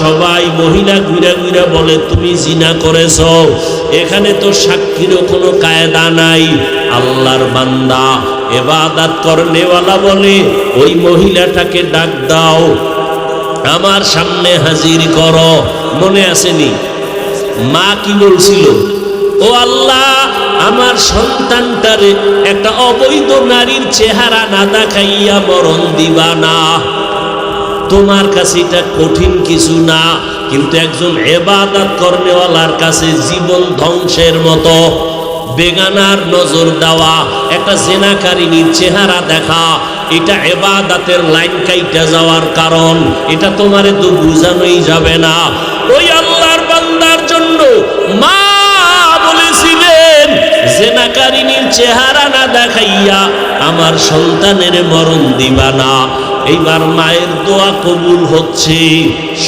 সবাই মহিলা ঘুরে ঘুরে বলে তুমি জিনা করেছ, এখানে তো সাক্ষীরও কোনো কায়দা নাই। আল্লাহর বান্দা ইবাদত করনেওয়ালা বলে ওই মহিলাটাকে ডাক দাও, আমার সামনে হাজির করো। মনে আসেনি মা কি বলছিল? ও আল্লাহ, আমার সন্তানটারে একটা অবৈধ নারীর চেহারা না দেখাইয়া মরণ দিবা না। তোমার কাছে এটা কঠিন কিছু না, কিন্তু একজন ইবাদত করনেওয়ালার কাছে জীবন ধ্বংসের মতো। বেগানার নজর দেওয়া, একটা জিনাকারিনীর চেহারা দেখা, এটা ইবাদতের লাইন কাইটা যাওয়ার কারণ। এটা তোমারে তো বুঝানোই যাবে না। ওই আল্লাহর বান্দার জন্য মা বলেছিলেন জিনাকারিনীর চেহারা না দেখাইয়া আমার সন্তানের মরণ দিবা না। এইবার মায়ের দোয়া কবুল হচ্ছে,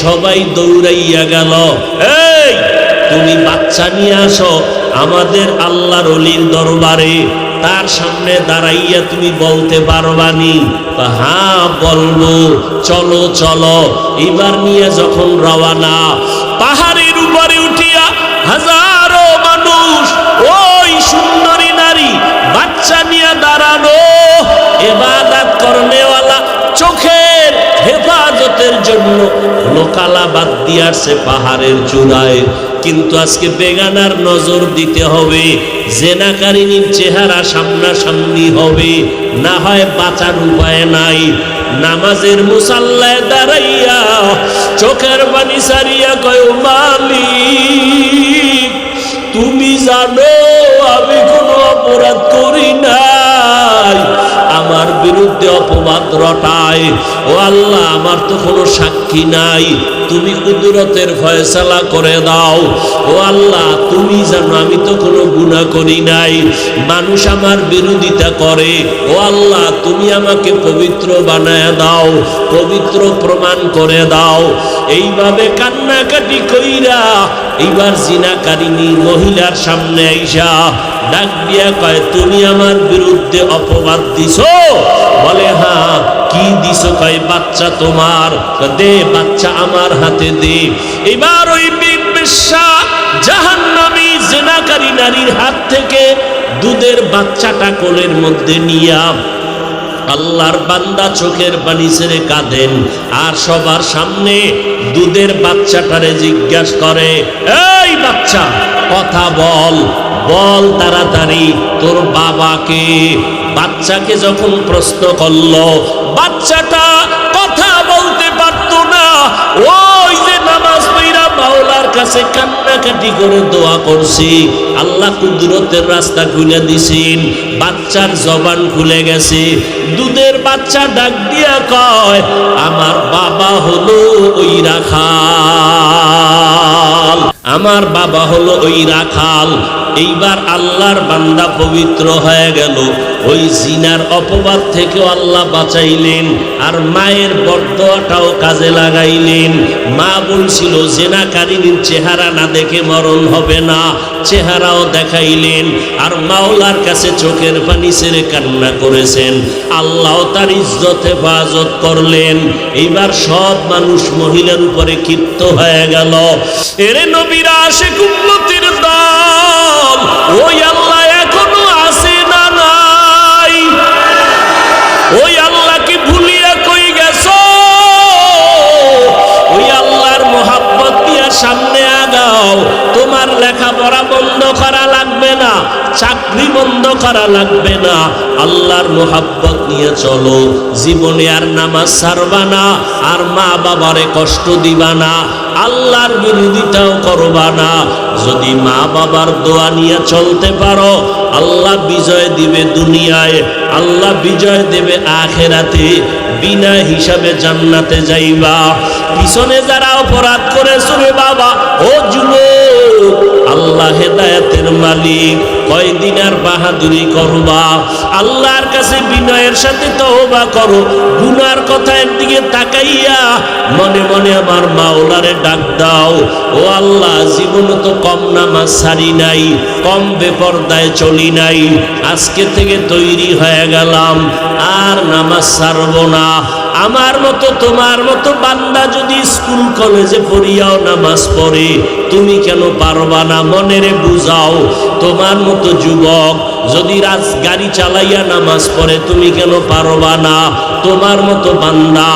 সবাই দৌড়াইয়া গেল। এই তুমি বাচ্চা নিয়ে আসো আমাদের আল্লাহর ওলির দরবারে, তার সামনে দাঁড়াইয়া তুমি বলতে পারবানি? হ্যাঁ বলবো, চলো চলো। এবার নিয়ে যখন রওয়ানা, পাহাড়ের উপরে উঠিয়া হাজারো মানুষ, ওই সুন্দরী নারী বাচ্চা নিয়ে দাঁড়ানো। ইবাদত করনেওয়ালা চোখের হেফাজতের জন্য লোকালা বাদ দিয়ে আসছে পাহাড়ের চূড়ায়। কিন্তু আজকে বেগানার নজর দিতে হবে, জেনাকারিনীর চেহারা সামনাসামনি হবে, না হয় বাঁচার উপায় নাই। নামাজের মুসাল্লায় দাঁড়াইয়া চোখের পানি সারিয়া কয় মালিক, তুমি জানো আমি কোনো অপরাধ করি নাই, আমার বিরুদ্ধে অপবাদ রটায়। ও আল্লাহ, আমার তো কোনো সাক্ষী নাই, তুমি কুদরতের ফয়সালা করে দাও। ও আল্লাহ, তুমি জানো আমি তো কোনো গুনাহ করি নাই, মানুষ আমার বিরোধিতা করে। ও আল্লাহ, তুমি আমাকে পবিত্র বানায় দাও, পবিত্র প্রমাণ করে দাও। এইভাবে কান্নাকাটি কইরা এইবার জিনাকারিনী মহিলার সামনে আইসা ডাক দিয়া কয় তুমি আমার বিরুদ্ধে অপবাদ দিছো? বলে হ্যাঁ। কি দিছো? কয় বাচ্চা তোমার। দে বাচ্চা আমার হাতে দে। এবার ওই বেশ্যা জাহান্নামী জিনাকারী নারীর হাত থেকে দুধের বাচ্চাটা কোলের মধ্যে নিয়া আল্লাহর বান্দা চোখের পানি ছেড়ে কাঁদেন, আর সবার সামনে দুধের বাচ্চাটারে জিজ্ঞাসা করে, এই বাচ্চা কথা বল, বল তাড়াতাড়ি তোর বাবাকে। বাচ্চাকে যখন প্রশ্ন করলো, বাচ্চাটা কথা বলতে পারতো না। ওই যে নামাজ পড়া মাওলার কাছে কান্নাকাটি করে দোয়া করছি, আল্লাহ কুদরতের রাস্তা খুলে দিছেন, বাচ্চার জবান খুলে গেছে। দুধের বাচ্চা ডাক দিয়া কয় আমার বাবা হলো ওই রাখাল, আমার বাবা হলো ওই রাখাল। এইবার আল্লাহর বান্দা পবিত্র হয়ে গেল, ওই জিনার অপবাদ থেকেও আল্লাহ বাঁচাইলেন, আর মায়ের বরদোয়াটাও কাজে লাগাইলেন। মা বলছিল জিনাকারিনীর চেহারা না দেখে মরণ হবে না, চেহারাও দেখাইলেন, আর মাওলার কাছে চোখের পানি ছেড়ে কান্না করেছেন। আল্লাহ তার ইজ্জত হেফাজত করলেন। এইবার সব মানুষ মহিলার উপরে ক্ষিপ্ত হয়ে গেল। এরে নবীরা আশিক উম্মতের দল, ওই আল্লাহ এখনো আছে না নাই? ওই আল্লাহকে ভুলিয়া কই গেছো? ওই আল্লাহর মোহাব্বত দিয়া সামনে আগাও। তোমার লেখাপড়া বন্ধ করা লাগবে না, চাকরি বন্ধ করা লাগবে না, আল্লাহর মোহাব্বত নিয়ে চলো। জীবনে আর নামাজ ছাড়বা না, আর মা বাবারে কষ্ট দিবা না, আল্লাহর বিরোধিতাও করবা না। যদি মা বাবার দোয়া নিয়ে চলতে পারো, আল্লাহ বিজয় দিবে দুনিয়ায়, আল্লাহ বিজয় দেবে আখেরাতে। বিনা হিসাবে জান্নাতে যাইবা। পিছনে যারা অপরাধ করেছো রে বাবা, ও যুবক, আল্লাহ হেদায়েতের মালিক, কয়দিন আর বাহাদুরি করবা? আল্লাহর কাছে বিনয়ের সাথে তওবা করো। গুনার কথা একদিকে তাকাইয়া মনে মনে আমার মাওলারে ডাক দাও, ও আল্লাহ, জীবনে তো কম নামাজ ছাড়ি নাই, কম বেপরদায় চলি নাই, আজকে থেকে তৈরি হয়ে গেলাম, আর নামাজ ছাড়বো না, আমার মতো তোমার মতো বান্দা যদি স্কুল কলেজে পড়িয়াও নামাজ পড়ে, তুমি কেন পারবা না? মনেরে বুঝাও। তোমার মতো যুবক যদি গাড়ি চালাইয়া নামাজ পড়ে, তুমি কেন পারবা না? তোমার মতো বান্দা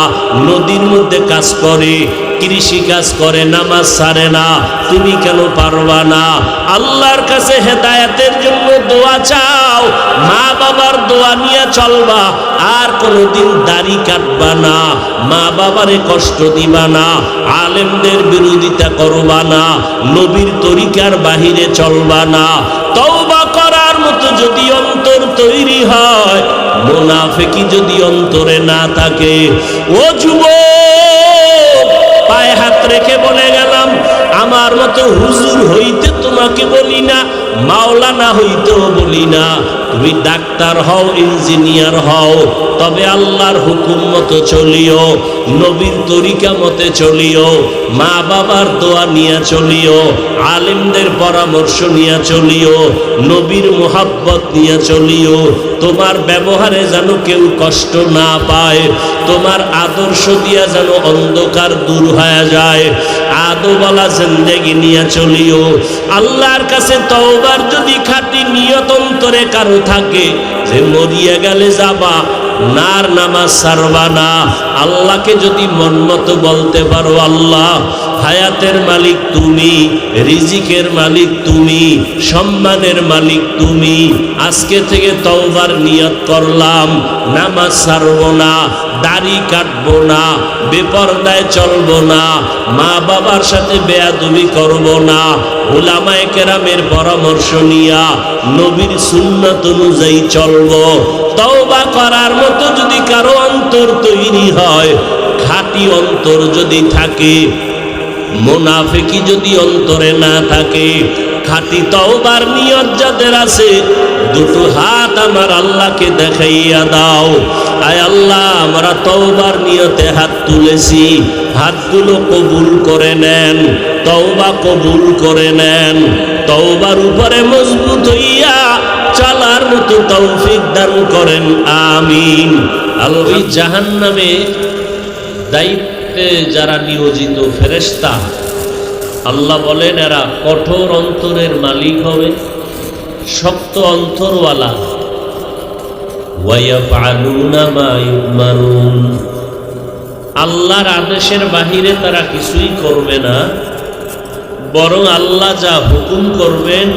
নদীর মধ্যে কাজ করে, কৃষি কাজ করে, নামাজ ছাড়ে না, তুমি কেন পারবা না? আল্লাহর কাছে হেদায়েতের জন্য দোয়া চাও, মা বাবার দোয়া নিয়ে চলবা, আর কোনোদিন দাড়ি কাটবা না, মা বাবারে কষ্ট দিবা না, আলেমদের বিরোধিতা করবা না, নবীর তরিকার বাহিরে চলবা না। তওবা করার মতো যদি অন্তর তৈরি হয়, মুনাফিকি যদি অন্তরে না থাকে, ও যুবক পায়ে হাত রেখে বলে গেলাম, আমার মতো হুজুর হইতে তোমাকে বলি না, মাওলানা হইতেও বলি না, তুমি ডাক্তার হও, ইঞ্জিনিয়ার হও, তবে আল্লাহর হুকুম মতো চলিও, নবীর তরিকা মতে চলিও, মা বাবার দোয়া নিয়ে চলিও, আলেমদের পরামর্শ নিয়ে চলিও, নবীর মোহাব্বত নিয়ে চলিও। তোমার ব্যবহারে যেন কেউ কষ্ট না পায়, তোমার আদর্শ দিয়া যেন অন্ধকার দূর হয়ে যায়, আদোওয়ালা জিন্দেগি নিয়ে চলিও। আল্লাহর কাছে তওবার যদি খাঁটি নিয়ত অন্তরে কারো থাকে যে মরিয়া গেলে যাবা, নার নামাজ ছাড়বা না, আল্লাহকে যদি মন মতো বলতে পারো, আল্লাহ হায়াতের মালিক তুমি, রিজিকের মালিক তুমি, সম্মানের মালিক তুমি, আজকে থেকে তওবার নিয়ত করলাম, নামাজ ছাড়বো না, দাড়ি কাটবো না, বেপরদায় চলবো না, মা বাবার সাথে বেয়াদবি করবো না, উলামায়ে কেরামের পরামর্শ নিয়া নবীর সুন্নাত অনুযায়ী চলবো। তওবা করার মতো যদি কারো অন্তর তৈরি হয়, খাঁটি অন্তর যদি থাকে, মুনাফিকি যদি অন্তরে না থাকে, খাঁটি তওবার নিয়ত যাদের আছে, দুটো হাত আমার আল্লাহকে দেখাইয়া দাও। আয় আল্লাহ, আমরা তওবার নিয়তে হাত তুলেছি, হাতগুলো কবুল করে নেন, তওবা কবুল করে নেন, তওবার উপরে মজবুত হইয়া চলার মতো তৌফিক দান করেন, আমিন। আল্লাহ জাহান্নামে দায়িত্বে যারা নিয়োজিত ফেরেশতা, আল্লাহ বলেন এরা কঠোর অন্তরের মালিক হবে, শক্ত অন্তরওয়ালা। ওয়ায়াফআলুনা মা ইউমারুন, আল্লাহর আদেশের বাহিরে তারা কিছুই করবে না, বরং আল্লাহ যা হুকুম করবেন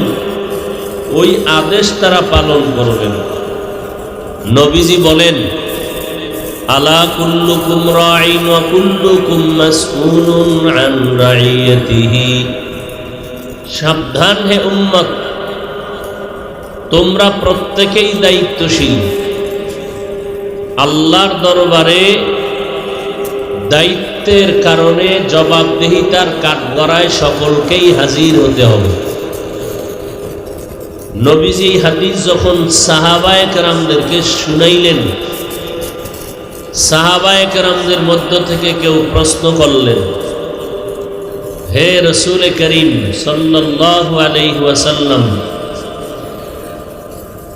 ওই আদেশ তারা পালন করবেন। নবীজি বলেন, আলা কুল্লুকুম রাঈন ওয়া কুল্লুকুম মাসউলুন আন রাইয়াতিহি, সাবধান হে উম্মত, তোমরা প্রত্যেকেই দায়িত্বশীল। আল্লাহর দরবারে দায়িত্বের কারণে জবাবদিহিতার কাঠগড়ায় সকলকেই হাজির হতে হবে। নবীজি হাদিস যখন সাহাবায়ে কেরামদেরকে শুনাইলেন, সাহাবায়ে কেরামদের মধ্য থেকে কেউ প্রশ্ন করলেন, হে রাসূল করিম সাল্লাল্লাহু আলাইহি ওয়াসাল্লাম,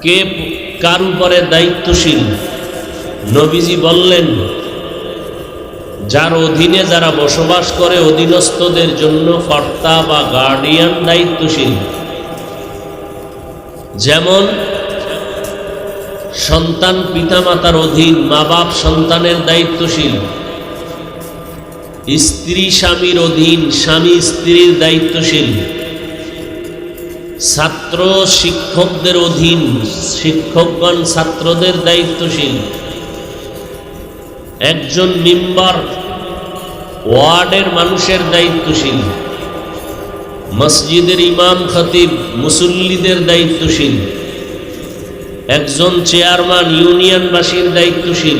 কে কার উপরে দায়িত্বশীল? নবীজি বললেন, যার অধীনে যারা বসবাস করে অধীনস্থদের জন্য কর্তা বা গার্ডিয়ান দায়িত্বশীল। যেমন সন্তান পিতামাতার অধীন, মা বাপ সন্তানের দায়িত্বশীল, স্ত্রী স্বামীর অধীন, স্বামী স্ত্রীর দায়িত্বশীল, ছাত্র শিক্ষকদের অধীন, শিক্ষকগণ ছাত্রদের দায়িত্বশীল, একজন মেম্বার ওয়ার্ডের মানুষের দায়িত্বশীল, মসজিদের ইমাম খতিব মুসল্লিদের দায়িত্বশীল, একজন চেয়ারম্যান ইউনিয়নবাসীর দায়িত্বশীল,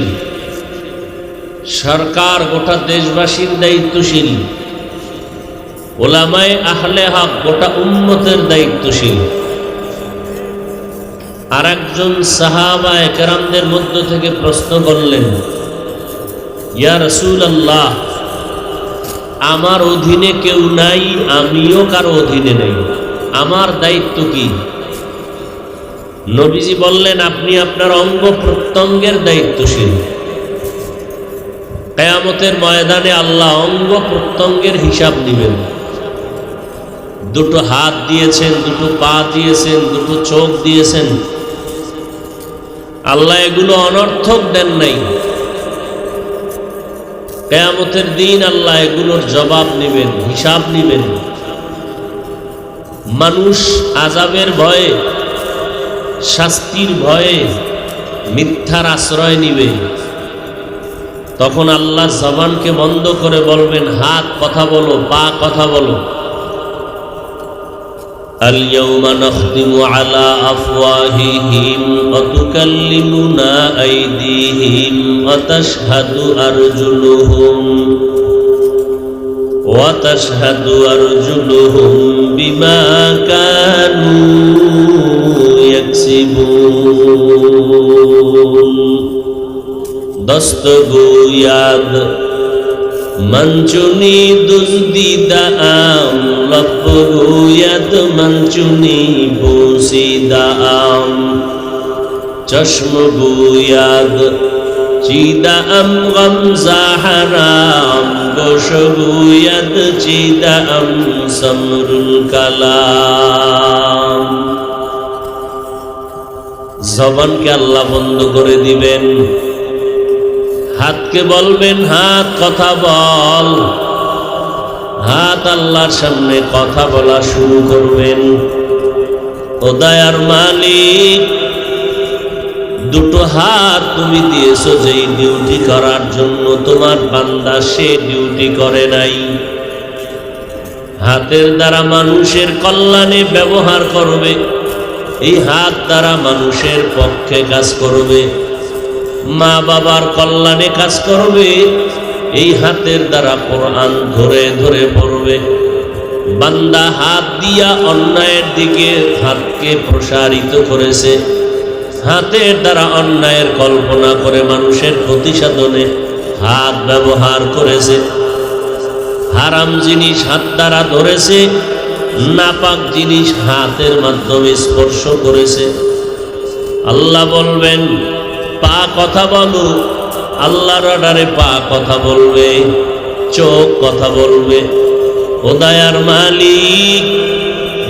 সরকার গোটা দেশবাসীর দায়িত্বশীল, ওলামায়ে আহলে হক গোটা উম্মতের দায়িত্বশীল। আর একজন সাহাবায়ে কেরামদের মধ্য থেকে প্রশ্ন করলেন, ইয়া রাসূলুল্লাহ, আমার অধীনে কেউ নাই, আমিও কারো অধীনে নেই, আমার দায়িত্ব কি? নবীজি বললেন, আপনি আপনার অঙ্গ প্রত্যঙ্গের দায়িত্বশীল। কিয়ামতের ময়দানে আল্লাহ অঙ্গ প্রত্যঙ্গের হিসাব নেবেন। দুটো হাত দিয়েছেন, দুটো পা দিয়েছেন, দুটো চোখ দিয়েছেন, আল্লাহ এগুলো অনর্থক দেন নাই। কিয়ামতের দিন আল্লাহ এগুলোর জবাব নেবেন, হিসাব নেবেন। মানুষ আযাবের ভয়ে, শাস্তির ভয়ে মিথ্যার আশ্রয় নিবে। তখন আল্লাহ জবানকে বন্ধ করে বলবেন, হাত কথা বলো, পা কথা বলো। আল-ইয়াওমা নাখতিমু আলা আফওয়াহিহিম ওয়া তুকাল্লিমুনা আইদিহিম ওয়া তাশহাদু আরজুলুহুম বিমা কানু ইয়াকসিবুন। দস্ত গোয়াদ মঞ্চুনি দুজদিদাম লপ গোয়াদ মঞ্চুনি বসিদাম চশম গোয়াদ চিদাম গমজা হারাম গোশ গোয়াদ চিদাম সমরুল কালাম। জবানকে আল্লাহ বন্ধ করে দিবেন। হাতকে বলবেন, হাত কথা বল। হাত আল্লাহর সামনে কথা বলা শুরু করবেন। ও দয়ার মালিক, দুটো হাত তুমি দিয়েছো যেই ডিউটি করার জন্য, তোমার বান্দা সে ডিউটি করে নাই। হাতের দ্বারা মানুষের কল্যাণে ব্যবহার করবে, এই হাত দ্বারা মানুষের পক্ষে কাজ করবে, মা বাবার কল্যাণে কাজ করবে, এই হাতের দ্বারা কোরআন ধরে ধরে পড়বে। বান্দা হাত দিয়া অন্যায়ের দিকে হাতকে প্রসারিত করেছে, হাতের দ্বারা অন্যায়ের কল্পনা করে মানুষের ক্ষতি সাধনে হাত ব্যবহার করেছে। হারাম জিনিস হাত দ্বারা ধরেছে, নাপাক জিনিস হাতের মাধ্যমে স্পর্শ করেছে। আল্লাহ বলবেন, পা কথা বলো। আল্লাহর অর্ডারে পা কথা বলবে, চোখ কথা বলবে। ও দয়ার মালিক,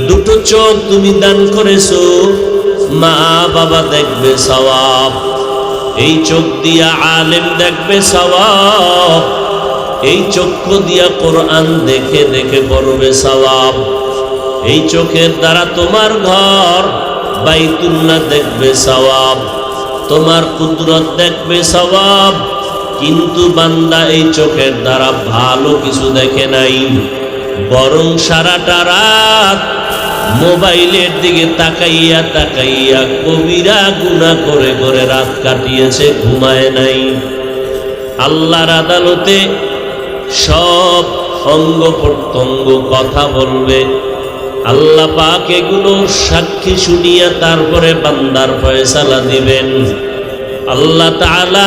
দুটো চোখ তুমি দান করেছো, মা বাবা দেখবে সওয়াব, এই চোখ দিয়া আলেম দেখবে সওয়াব, এই চক্ষু দিয়া কোরআন দেখে দেখে পড়বে সওয়াব, এই চোখের দ্বারা তোমার ঘর বাইতুল্লাহ দেখবে সওয়াব, তোমার কুদরত দেখবে সওয়াব। কিন্তু বান্দা এই চোখের দ্বারা ভালো কিছু দেখে নাই, বরং সারাটা রাত মোবাইলের দিকে তাকাইয়া তাকাইয়া কবিরা গুনাহ করে করে রাত কাটিয়েছে, ঘুমায় নাই। আল্লাহর আদালতে সব অঙ্গ প্রত্যঙ্গ কথা বলবে। আল্লাহ পাক এগুলো সাক্ষী শুনিয়া তারপরে বান্দার ফয়সালা দিবেন। আল্লাহ তাআলা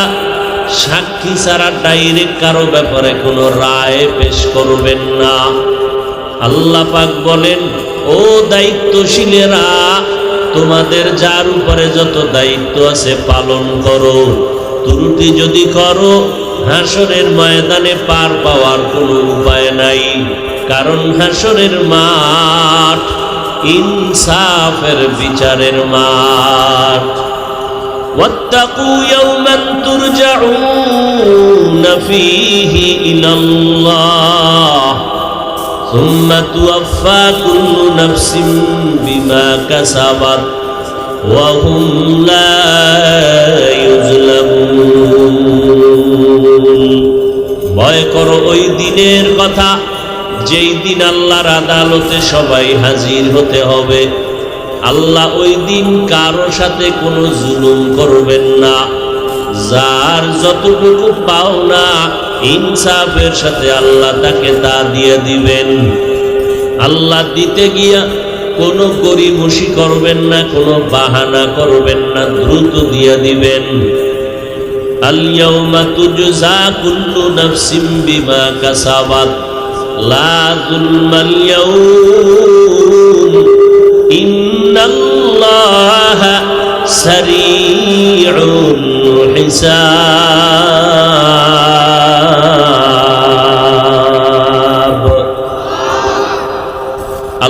সাক্ষী ছাড়া ডাইরেক্ট কারো ব্যাপারে কোনো রায় পেশ করবেন না। আল্লাহ পাক বলেন, ও দায়িত্বশীলেরা, তোমাদের যার উপরে যত দায়িত্ব আছে পালন করো। ত্রুটি যদি করো, হাসরের ময়দানে পার পাওয়ার কোনো উপায় নাই, কারণ হাসরের মাঠ ইনসাফের বিচারের মাঠ। ওয়াত্তাকু ইয়াওমান তুরজাউনা ফীহি ইলাল্লাহ সুম্মা তুওয়াফা কুল্লু নাফসিন বিমা কাসাবাত ওয়া হুম লা ইউজলামুন। ভয় করো ওই দিনের কথা, যেই দিন আল্লাহর আদালতে সবাই হাজির হতে হবে। আল্লাহ ওই দিন কারো সাথে কোনো জুলুম করবেন না, যার যতটুকু পাওনা ইনসাফের সাথে আল্লাহ তাকে তা দিয়ে দিবেন। আল্লাহ দিতে গিয়া কোনো গরিমসি করবেন না, কোনো বাহানা করবেন না, দ্রুত দিয়ে দিবেন। আল-ইয়াওমা তুজজা কুল্লু নাফসিন বিমা কাসাবাত লা যুলমাল ইয়াওম ইন্নাল্লাহা সারিউল হিসাব।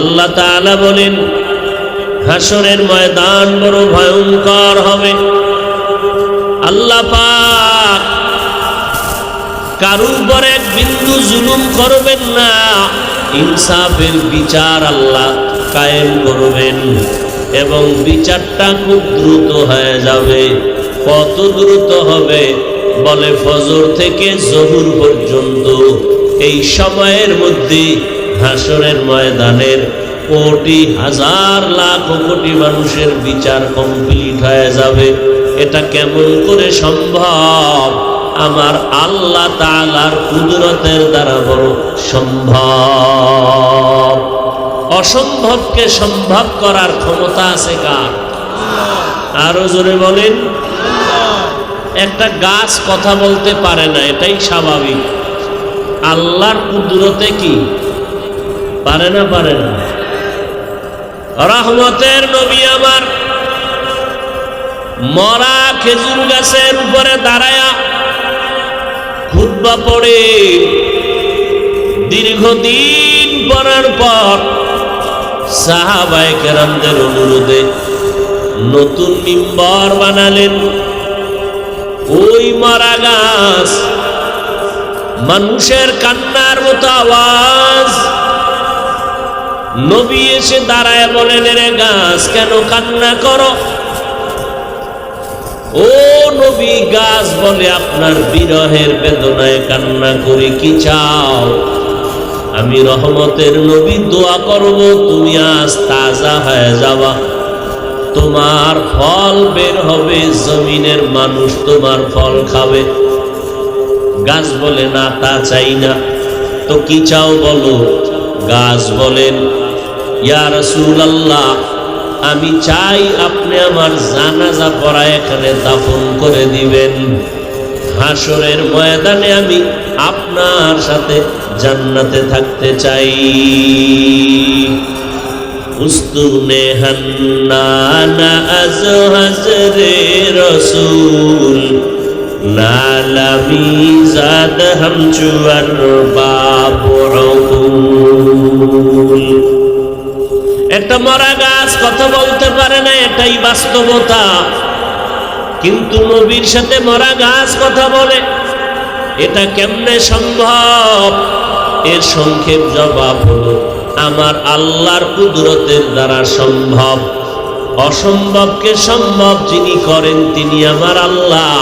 আল্লাহ তাআলা বলেন হাসরের ময়দান বড় ভয়ঙ্কর হবে। আল্লাহ পাক কারুর উপর এক বিন্দু জুলুম করবেন না, ইনসাফের বিচার আল্লাহ কায়েম করবেন এবং বিচারটা খুব দ্রুত হয়ে যাবে। কত দ্রুত হবে বলে, ফজর থেকে জোহর পর্যন্ত এই সময়ের মধ্যে হাসরের ময়দানের কোটি হাজার লাখ কোটি মানুষের বিচার কমপ্লিট হয়ে যাবে। এটা কেমন করে সম্ভব? আমার আল্লাহ তাআলার কুদরতের দ্বারা বড় সম্ভব। অসম্ভবকে সম্ভব করার ক্ষমতা আছে কার? আরো জোরে বলেন। একটা গাছ কথা বলতে পারে না, এটাই স্বাভাবিক। আল্লাহর কুদরতে কি পারে না? পারে না। রহমতের নবী আমার মরা খেজুর গাছের উপরে দাঁড়ায়া খুতবা পড়ে, দীর্ঘদিন পড়ার পর সাহাবায়ে কেরামদের অনুরোধে নতুন মিম্বর বানালেন। ওই মরা গাছ, মানুষের কান্নার মতো আওয়াজ। নবী এসে দাঁড়ায় বলেন, রে গাছ কেন কান্না করো? ও নবী, গাছ বলে আপনার বিরহের বেদনায় কান্না করি, কি চাও? আমি রহমতের নবী দোয়া করব তুমি আজ তাজা হয়ে যাবা, তোমার ফল বের হবে, জমিনের মানুষ তোমার ফল খাবে। গাছ বলে, না তা চাই না। তো কি চাও বলো? গাছ বলেন, ইয়া রাসূলুল্লাহ, আমি চাই আপনি আমার জানাজা পড়ায় এখানে দাফন করে দিবেন। হাসরের ময়দানে আমি আপনার সাথে জান্নাতে থাকতে চাই। উস্তুনে হান্নানা আজ হজরে রসুল নালামি জাদ হামচুয়ার বাবুল। একটা মরা গাছ কথা বলতে পারে না, এটাই বাস্তবতা। কিন্তু নবীর সাথে মরা গাছ কথা বলে, এটা কেমনে সম্ভব? এর সংক্ষেপ জবাব হলো, আমার আল্লাহর কুদরতের দ্বারা সম্ভব। অসম্ভবকে সম্ভব যিনি করেন তিনি আমার আল্লাহ।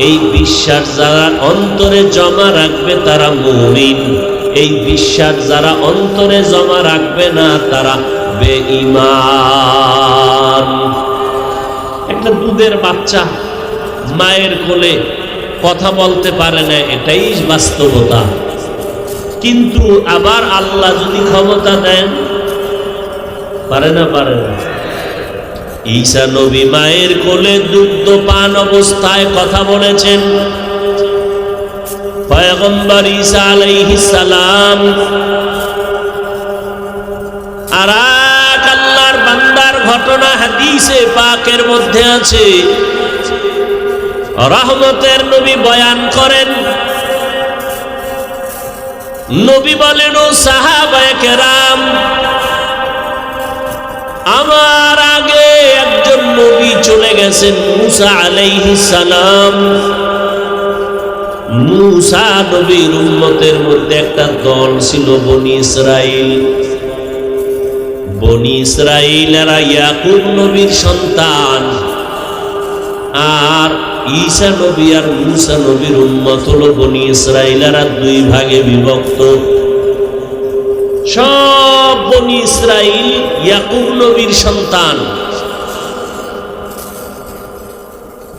এই বিশ্বাস যারা অন্তরে জমা রাখবে তারা মুমিন। এই বিশ্বাস যারা অন্তরে জমা রাখবে না তারা বেঈমান। একটা দুধের বাচ্চা মায়ের কোলে কথা বলতে পারে না, এটাই বাস্তবতা। কিন্তু আবার আল্লাহ যদি ক্ষমতা দেন, পারে না? পারে না। ঈসা নবী মায়ের কোলে দুগ্ধ পান অবস্থায় কথা বলেছেন। পয়গম্বর ঈসা আলাইহিস সালাম আর এক আল্লাহর বান্দার ঘটনা হাদিসে পাকের মধ্যে আছে। রহমতের নবী বয়ান করেন, নবী বলেন, ও সাহাবায়ে কেরাম, আমার আগে একজন নবী চলে গেছেন, মুসা আলাইহিস সালাম। মুসা নবীর উম্মতের মধ্যে একটা দল ছিল বনি ইসরাইল। বনি ইসরাইলেরা ইয়াকুব নবীর সন্তান। আর ঈসা নবী আর মুসা নবীর উম্মত হলো বনি ইসরাইলেরা দুই ভাগে বিভক্ত। সব বনি ইসরাইল ইয়াকুব নবীর সন্তান।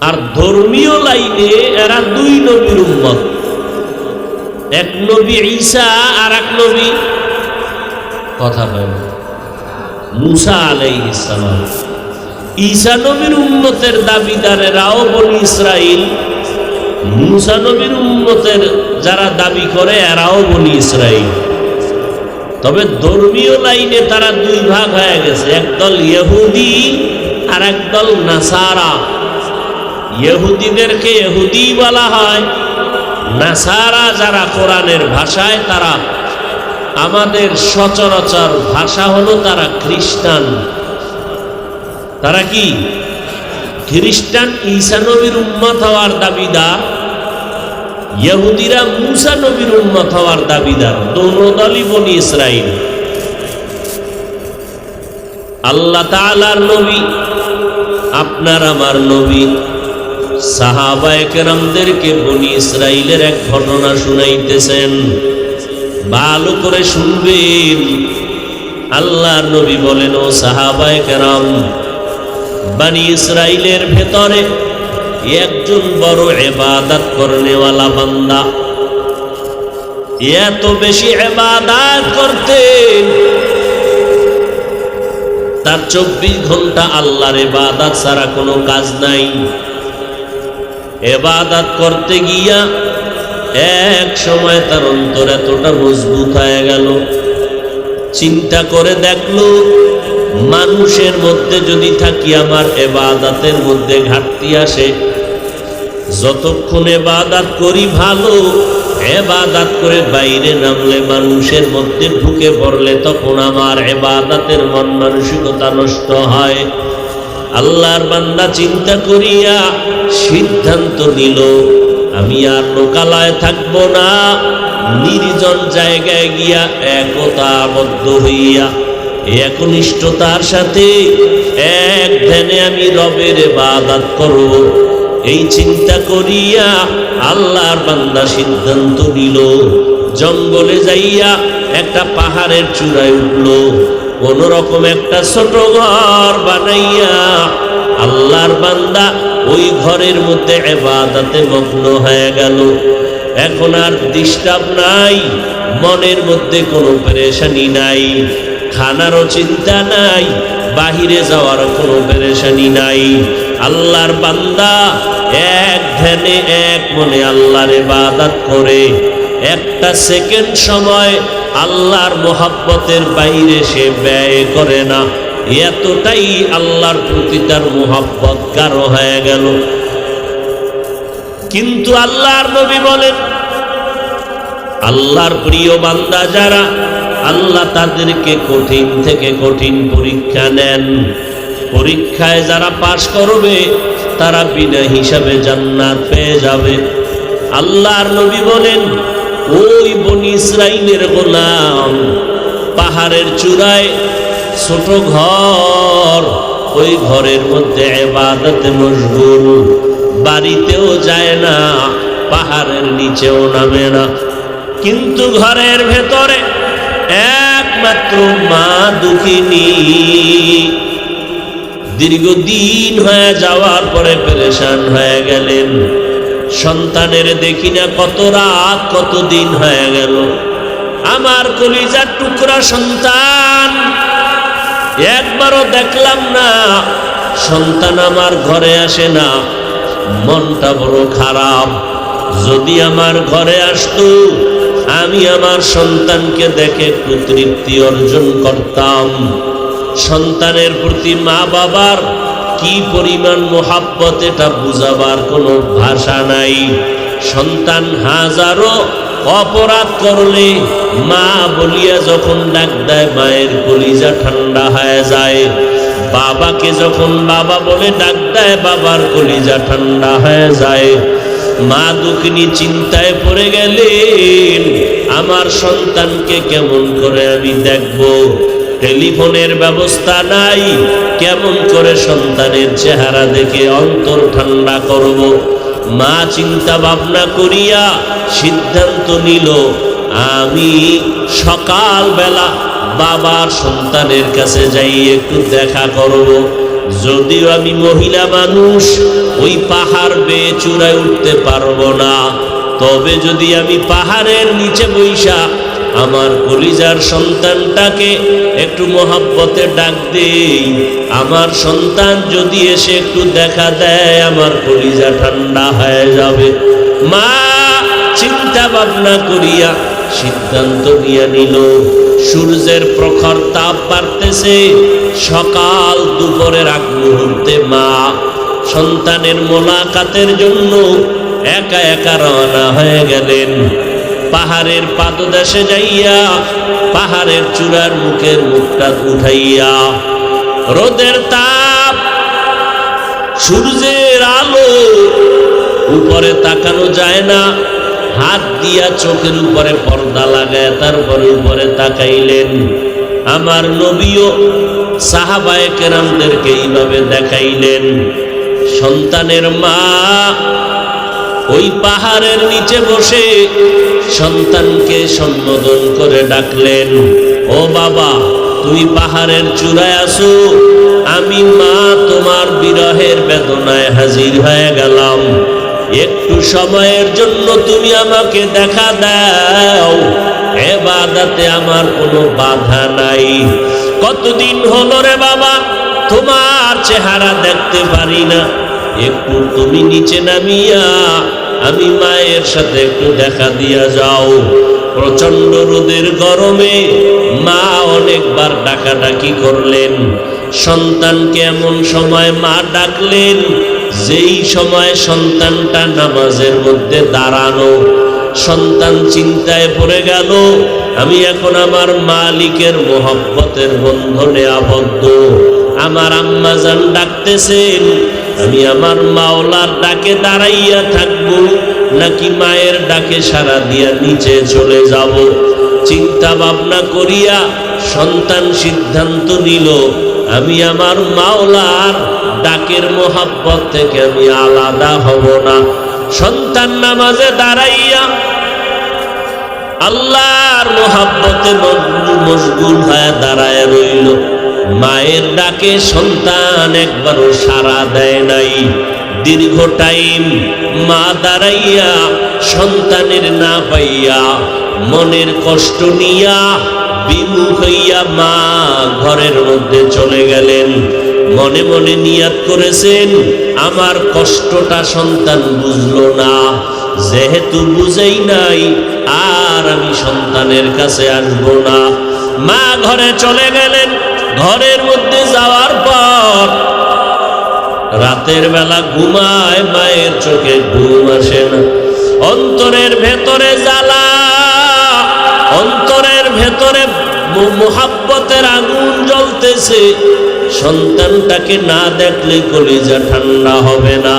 আর ধর্মীয় লাইনে এরা দুই নবীর উম্মত, এক নবী ঈসা আর এক নবী কথা হয় না মুসা আলাইহিস সালাম। ঈসা নবীর উম্মতের দাবিদারেরাও বনি ইসরাইল, মুসা নবীর উম্মতের যারা দাবি করে এরাও বনি ইসরাইল। তবে ধর্মীয় লাইনে তারা দুই ভাগ হয়ে গেছে, একদল ইহুদি আর একদল নাসারা। ইহুদিদেরকে ইহুদি বলা হয়, নাসারা যারা কোরআনের ভাষায় তারা আমাদের সচরাচর ভাষা হলো তারা খ্রিস্টান। তারা কি খ্রিস্টান? ঈসা নবীর উম্মত হওয়ার দাবিদার। ইহুদিরা মুসা নবীর উম্মত হওয়ার দাবিদার। দোনো দলই বনি ইসরাইল। আল্লাহ তাআলার নবী, আপনার আমার নবী, সাহাবায়ে কেরামদেরকে বনি ইসরাইলের এক ঘটনা শুনাইতেছেন। ভালো করে শুনবেন। আল্লাহর নবী বলেন, ও সাহাবায়ে কেরাম, বনি ইসরাইলের ভেতরে একজন বড় ইবাদত করনেওয়ালা বান্দা, এত বেশি ইবাদত করতেন, তার 24 ঘন্টা আল্লাহর ইবাদত ছাড়া কোনো কাজ নাই। ইবাদত করতে গিয়া এক সময় তার অন্তর এতটা মজবুত হয়ে গেল, চিন্তা করে দেখলো মানুষের মধ্যে যদি থাকি আমার ইবাদতের মধ্যে ঘাটতি আসে, যতক্ষণ ইবাদত করি ভালো, ইবাদত করে বাইরে নামলে মানুষের মধ্যে ঢুকে পড়লে তখন আমার ইবাদতের মন মানসিকতা নষ্ট হয়। আল্লাহর বান্দা চিন্তা করিয়া সিদ্ধান্ত নিল, আমি আর লোকালয়ে থাকবো না, নির্জন জায়গায় গিয়া একতাবদ্ধ হইয়া একনিষ্ঠতার সাথে এক ধ্যানে আমি রবের ইবাদত করব। এই চিন্তা করিয়া আল্লাহর বান্দা সিদ্ধান্ত নিল, জঙ্গলে যাইয়া একটা পাহাড়ের চূড়ায় উঠল, কোন রকম একটা ছোট ঘর বানাইয়া আল্লাহর বান্দা ওই ঘরের মধ্যে ইবাদতে মগ্ন হয়ে গেল। এখন আর ডিস্টার্ব নাই, মনের মধ্যে কোনো পেরেশানি নাই, খানারও চিন্তা নাই, বাহিরে যাওয়ার কোনো পেরেশানি নাই। আল্লাহর বান্দা এক ধ্যানে এক মনে আল্লাহর ইবাদত করে একটা সেকেন্ড সময় আল্লাহর মোহাব্বতের বাইরে সে ব্যয় করে না। এতটাই আল্লাহর প্রতি তার মোহাব্বত গাঢ় হয়ে গেল। কিন্তু আল্লাহর নবী বলেন, আল্লাহর প্রিয় বান্দা যারা, আল্লাহ তাদেরকে কঠিন থেকে কঠিন পরীক্ষা নেন। পরীক্ষায় যারা পাশ করবে তারা বিনা হিসাবে জান্নাত পেয়ে যাবে। আল্লাহর নবী বলেন, ওই বনি ইসরাইলের গোলাম পাহাড়ের চূড়ায় ছোট ঘর, ওই ঘরের মধ্যে ইবাদতে মশগুল, বাড়িতেও যায় না, পাহাড়ের নিচেও নামে না, কিন্তু ঘরের ভেতরে একমাত্র মা দুঃখিনী। দীর্ঘদিন হয়ে যাওয়ার পরে পেরেশান হয়ে গেলেন, সন্তানের দেখি না, কত রাত কত দিন হয়ে গেল, আমার কলিজার টুকরা সন্তান একবারও দেখলাম না, সন্তান আমার ঘরে আসে না, মনটা বড় খারাপ। যদি আমার ঘরে আসতো, আমি আমার সন্তানকে দেখে একটু তৃপ্তি অর্জন করতাম। সন্তানের প্রতি মা বাবার কি পরিমাণ মোহাব্বত, এটা বুঝাবার কোনো ভাষা নাই। সন্তান হাজারো অপরাধ করলে মা বলিয়া যখন ডাক দেয়, মায়ের কলিজা ঠান্ডা হয়ে যায়। বাবাকে যখন বাবা বলে ডাক দেয়, বাবার কলিজা ঠান্ডা হয়ে যায়। মা দুঃখিনী চিন্তায় পড়ে গেলেন, আমার সন্তানকে কেমন করে আমি দেখব, টেলিফোনের ব্যবস্থা নাই, কেমন করে সন্তানের চেহারা দেখে অন্তর ঠান্ডা করব। মা চিন্তা ভাবনা করিয়া সিদ্ধান্ত নিল, আমি সকালবেলা বাবার সন্তানের কাছে যাই একটু দেখা করব। যদিও আমি মহিলা মানুষ, ওই পাহাড় বেয়ে চূড়ায় উঠতে পারবো না, তবে যদি আমি পাহাড়ের নিচে বৈশা আমার কলিজার সন্তানটাকে একটু মোহাব্বতে ডাক দেই, আমার সন্তান যদি এসে একটু দেখা দেয়, আমার কলিজা ঠান্ডা হয়ে যাবে। মা চিন্তা ভাবনা করিয়া সিদ্ধান্ত নিয়ে নিল। সূর্যের প্রখর তাপ বাড়তেছে, সকাল দুপুরের আগ মুহূর্তে মা সন্তানের মোলাকাতের জন্য একা একা রওনা হয়ে গেলেন। পাহাড়ের পাদদেশে যাইয়া পাহাড়ের চূড়ার মুখটা উঠাইয়া, রোদের তাপ, সূর্যের আলো, উপরে তাকানো যায় না, হাত দিয়া চোখের উপরে পর্দা লাগায় তারপরে উপরে তাকাইলেন। আমার নবীও সাহাবায়ে কেরামদেরকে এইভাবে দেখাইলেন। সন্তানের মা ওই পাহাড়ের নিচে বসে সন্তানকে সম্বোধন করে ডাকলেন, ও বাবা, তুমি পাহাড়ের চূড়ায় আসো, আমি মা তোমার বিরহের বেদনায় হাজির হয়ে গেলাম, একটু সময়ের জন্য তুমি আমাকে দেখা দাও, ইবাদতে আমার কোনো বাধা নাই। কতদিন হলো রে বাবা তোমার চেহারা দেখতে পারি না, একটু তুমি নিচে নামিয়া আমি মায়ের সাথে একটু দেখা দিয়া যাও। প্রচন্ড রোদের গরমে মা অনেকবার ডাকাডাকি করলেন। সন্তানকে এমন সময় মা ডাকলেন যেই সময় সন্তানটা নামাজের মধ্যে দাঁড়ানো। সন্তান চিন্তায় পড়ে গেল, আমি এখন আমার মালিকের মোহব্বতের বন্ধনে আবদ্ধ, আমার আম্মাজান ডাকতেছেন, আমি আমার মাওলার ডাকে দাঁড়াইয়া থাকবো নাকি মায়ের ডাকে সাড়া দিয়া নিচে চলে যাব। চিন্তা ভাবনা করিয়া সন্তান সিদ্ধান্ত নিল, আমি আমার মাওলার ডাকের মোহাব্বত থেকে আমি আলাদা হব না। সন্তান নামাজে দাঁড়াইয়া আল্লাহর মোহাব্বতে মশগুল হয়ে দাঁড়ায় রইল। মায়ের ডাকে সন্তান একবারও সাড়া দেয় নাই। দীর্ঘ টাইম মা দাঁড়াইয়া সন্তানের না পাইয়া মনের কষ্ট নিয়া বিমুখ হইয়া মা ঘরের মধ্যে চলে গেলেন। মনে মনে নিয়াত করেছেন, আমার কষ্টটা সন্তান বুঝলো না, যেহেতু বুঝেই নাই আর আমি সন্তানের কাছে আসবো না। মা ঘরে চলে গেলেন। ঘরের মধ্যে যাওয়ার পর রাতের বেলা ঘুমায়, মায়ের চোখে ঘুম আসে না। অন্তরের ভেতরে জ্বালা, অন্তরের ভেতরে মোহাব্বতের আগুন জ্বলতেছে। সন্তানটাকে না দেখলে কলিজা ঠান্ডা হবে না।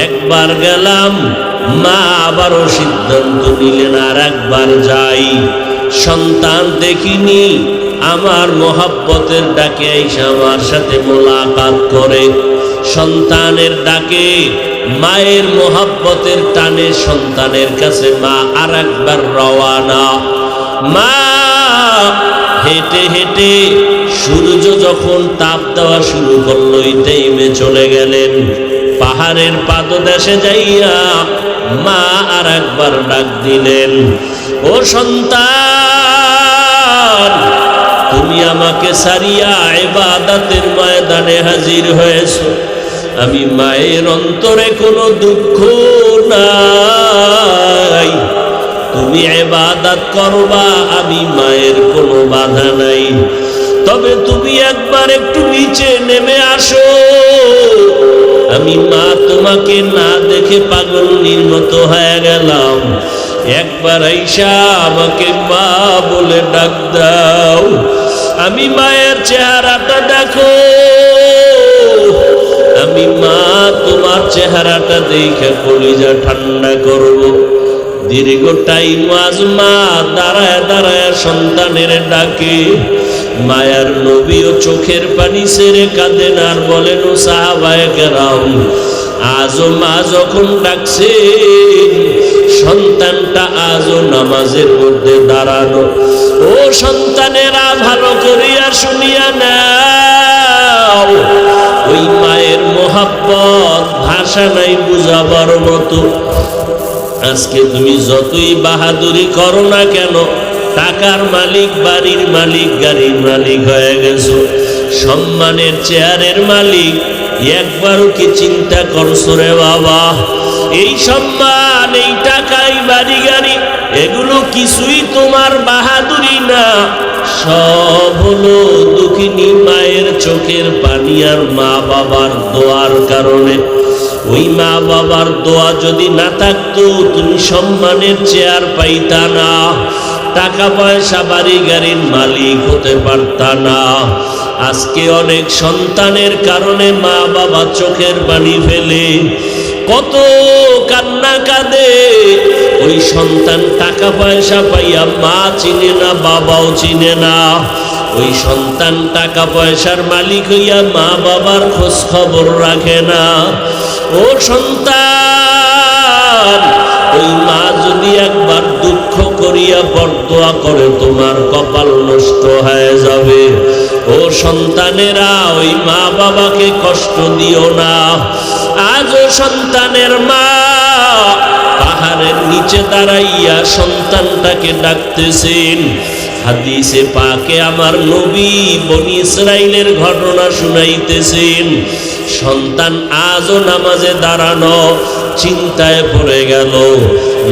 একবার গেলাম, মা আবারও সিদ্ধান্ত নিলেন আর একবার যাই। সন্তান দেখিনি, আমার মোহাব্বতের ডাকে এসে আমার সাথে মোলাকাত করে। সন্তানের ডাকে, মায়ের মোহাব্বতের টানে সন্তানের কাছে মা আর একবার রওয়ানা। মা হেঁটে হেঁটে সূর্য যখন তাপ দেওয়া শুরু করলো এই টাইমে চলে গেলেন। পাহাড়ের পাদদেশে যাইয়া মা আর একবার ডাক দিলেন, ও সন্তান, তুমি আমাকে সারিয়া ইবাদতের ময়দানে হাজির হয়েছো। আমি মায়ের অন্তরে কোনো দুঃখ নাই, তুমি ইবাদত করবা, আমি মায়ের কোনো বাধা নাই। তবে তুমি একবার একটু নিচে নেমে আসো, আমি মা তোমাকে না দেখে পাগলের মতো হয়ে গেলাম। একবার আইসা আমাকে মা বলে ডাক দাও, আমি মায়ের চেহারাটা দেখো, আমি মা তোমার চেহারাটা দেখে কলিজা ঠান্ডা করব। দীর্ঘ টাইম আজ মা দাঁড়ায় দাঁড়ায় সন্তানের ডাকে। মায়ার নবীও চোখের পানি ছেড়ে কাঁদেন আর বলেন, ও সাহাবায়ে কেরাম, আজও মা যখন ডাকছে সন্তানটা আজও নামাজের মধ্যে দাঁড়ানো। ও সন্তানেরা, ভালো করিয়া শুনিয়া নাও, ওই মায়ের মোহাব্বত ভাষা নাই বুঝাবার মতো। আজকে তুমি যতই বাহাদুরি করো না কেন, টাকার মালিক, বাড়ির মালিক, গাড়ির মালিক হয়ে গেছো, সম্মানের চেয়ারের মালিক, একবারও কি চিন্তা করছো রে বাবা? এই সম্মান, এই টাকা, এই বাড়ি গাড়ি, এগুলো কিছুই তোমার বাহাদুরি না, সব হলো দুঃখিনী মায়ের চোখের পানি আর মা বাবার দোয়ার কারণে। ওই মা বাবার দোয়া যদি না থাকতো তুমি সম্মানের চেয়ার পাইতা না, টাকা পয়সা বাড়ি গাড়ির মালিক হতে পারতা না। আজকে অনেক সন্তানের কারণে মা বাবা চোখের পানি ফেলে, কত কান্না কাঁদে। ওই সন্তান টাকা পয়সা পাইয়া মা চিনে না, বাবাও চিনে না। ওই সন্তান টাকা পয়সার মালিক হইয়া মা বাবার খোঁজ খবর রাখে না। ও সন্তান, ওই মা যদি একবার দুঃখ করিয়া বরদোয়া করে, তোমার কপাল নষ্ট হয়ে যাবে। ও সন্তানেরা, ওই মা বাবাকে কষ্ট দিও না। আজও সন্তানের মা পাহাড়ের নিচে দাঁড়াইয়া সন্তানটাকে ডাকতেছেন। হাদিসে পাকে আমার নবী বনি ইসরাইলের ঘটনা শুনাইতেছেন। সন্তান আজও নামাজে দাঁড়ানো, চিন্তায় পড়ে গেল।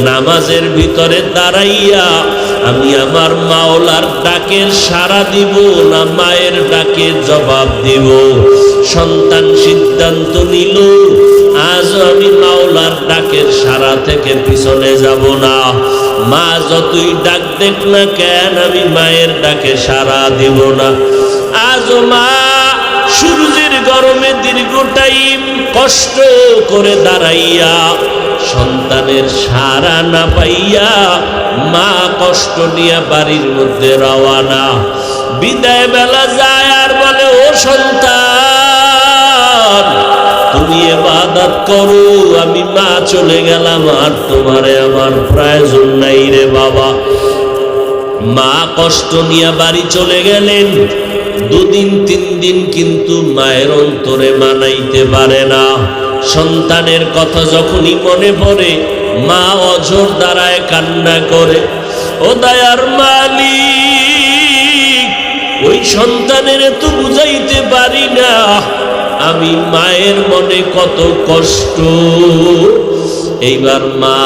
নামাজের ভিতরে দাঁড়াইয়া আমি আমার মাওলার ডাকের সাড়া দিব না মায়ের ডাকে জবাব দিব। সন্তান সিদ্ধান্ত নিল, আজও আমি মাওলার ডাকের সাড়া থেকে পিছনে যাব না। মা যতই ডাক দেখ না কেন, আমি মায়ের ডাকে সাড়া দিব না। আজও মা সূর্যের গরমে দীর্ঘ টাইম কষ্ট করে দাঁড়াইয়া সন্তানের সাড়া না পাইয়া মা কষ্ট নিয়ে বাড়ির মধ্যে রওয়ানা। বিদায় বেলা যায় আর বলে, ও সন্তান, তুমি ইবাদত করো, আমি মা চলে গেলাম, আর তোমারে আমার প্রয়োজন নাই রে বাবা। মা কষ্ট নিয়ে বাড়ি চলে গেলেন। দুদিন তিন দিন কিন্তু মায়ের অন্তরে মানাইতে পারে না। সন্তানের কথা যখনই মনে পড়ে, মা অঝোর দাঁড়ায় কান্না করে। ও দয়ার মালিক, ওই সন্তানের তো বুঝাইতে পারি না আমি মায়ের মনে কত কষ্ট। এইবার মা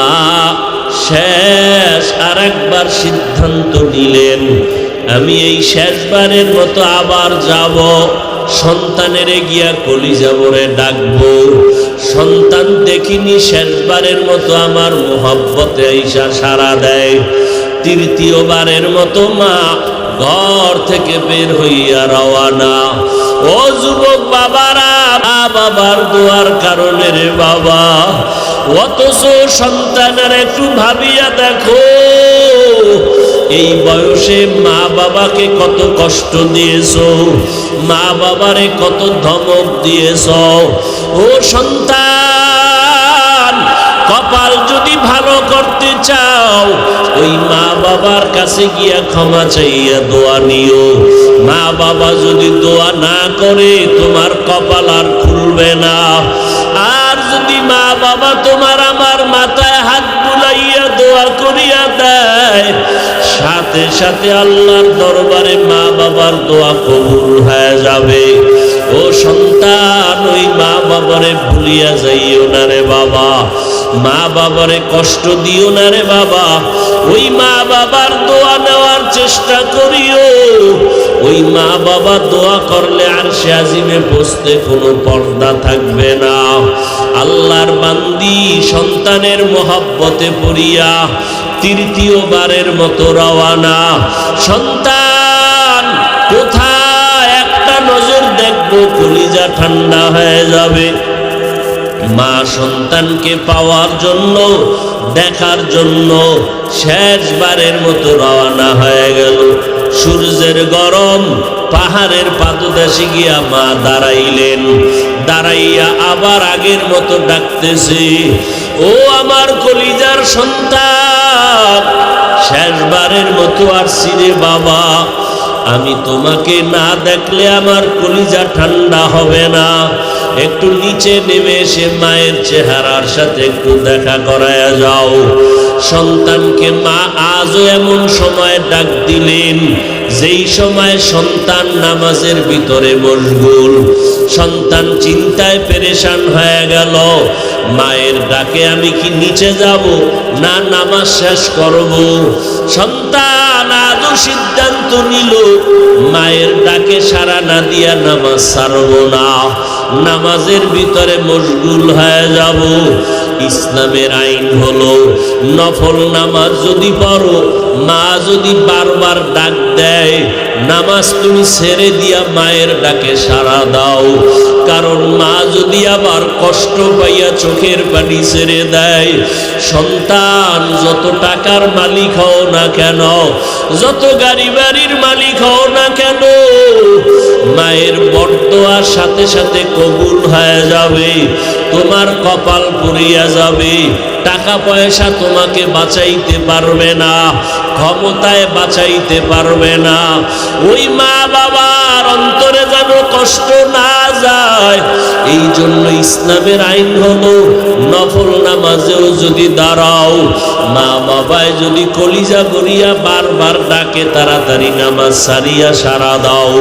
শেষ আর একবার সিদ্ধান্ত নিলেন, আমি এই শেষবারের মতো আবার যাব, সন্তানের গিয়া কলিজা ভরে ডাকবো। সন্তান দেখিনি শেষবারের মতো আমার মোহব্বতে ঈশা সাড়া দেয়। তৃতীয়বারের মতো মা ঘর থেকে বের হইয়া রওয়ানা। ও যুবক বাবারা, মা বাবার দোয়ার কারণে রে বাবা, অথচ সন্তানের একটু ভাবিয়া দেখো, এই বয়সে মা বাবাকে কত কষ্ট দিয়েছো, মা বাবারে কত ধমক দিয়েছো। ও সন্তান, কপাল যদি ভালো করতে চাও, ওই মা বাবার কাছে গিয়া ক্ষমা চাইয়া দোয়া নিও। মা বাবা যদি দোয়া না করে, তোমার কপাল আর খুলবে না। আর যদি মা বাবা তোমার আমার মাথায় হাত বুলাইয়া দোয়া করিয়া দেয়, সাথে সাথে আল্লাহর দরবারে মা বাবার দোয়া কবুল হয়ে যাবে। ও সন্তান, ওই মা বাবারে ভুলিয়া যাইও না রে বাবা, মা বাবারে কষ্ট দিও না রে বাবা। ওই মা বাবার দোয়া নেওয়ার চেষ্টা করিও। ওই মা বাবা দোয়া করলে আরশে আজিমে বসতে কোনো পর্দা থাকবে না। আল্লাহর বান্দি সন্তানের মহব্বতে পড়িয়া তৃতীয়বারের মতো রওয়ানা। সন্তান কোথায় একটা নজর দেখবো, কলিজা ঠান্ডা হয়ে যাবে। মা সন্তানকে পাওয়ার জন্য, দেখার জন্য শেষবারের মতো রওনা হয়ে গেল। সূর্যের গরম, পাহাড়ের পাদদেশে গিয়া মা দাঁড়াইলেন। দাঁড়াইয়া আবার আগের মতো ডাকতেছে, ও আমার কলিজার সন্তান, শেষবারের মতো আসছি রে বাবা। আমি তোমাকে না দেখলে আমার কলিজা ঠান্ডা হবে না। একটু নিচে নেমে এসে মায়ের চেহারার সাথে একটু দেখা করায়া যাও। সন্তানকে মা আজও এমন সময় ডাক দিলেন, যেই সময় সন্তান নামাজের ভিতরে মশগুল। সন্তান চিন্তায় পেরেশান হয়ে গেল, মায়ের ডাকে আমি কি নিচে যাব না নামাজ শেষ করব। সন্তান আজও সিদ্ধান্ত নিল, মায়ের ডাকে সাড়া না দিয়া নামাজ ছাড়ব না, নামাজের ভিতরে মশগুল হয়ে যাব। ইসলামের আইন হলো নফল নামাজ যদি পড়ো, মা যদি বারবার ডাক দেয়, নামাজ তুমি ছেড়ে দিয়া মায়ের ডাকে সাড়া দাও। কারণ মা যদি আবার কষ্ট পাইয়া চোখের পানি ছেড়ে দেয়, সন্তান যত টাকার মালিক হও না কেন, যত গাড়ি বাড়ির মালিক হও না কেন, মায়ের বরদোয়ার সাথে সাথে কবুল হয়ে যাবে, তোমার কপাল পুড়িয়া যাবে। টাকা পয়সা তোমাকে বাঁচাইতে পারবে না, ক্ষমতায় বাঁচাইতে পারবে না। ওই মা বাবার অন্তরে যেন কষ্ট না যায়, এই জন্য ইসলামের আইন হলো নফল নামাজেও যদি দাঁড়াও, মা বাবায় যদি কলিজা ভরিয়া বারবার ডাকে, তাড়াতাড়ি নামাজ সারিয়া সারা দাও,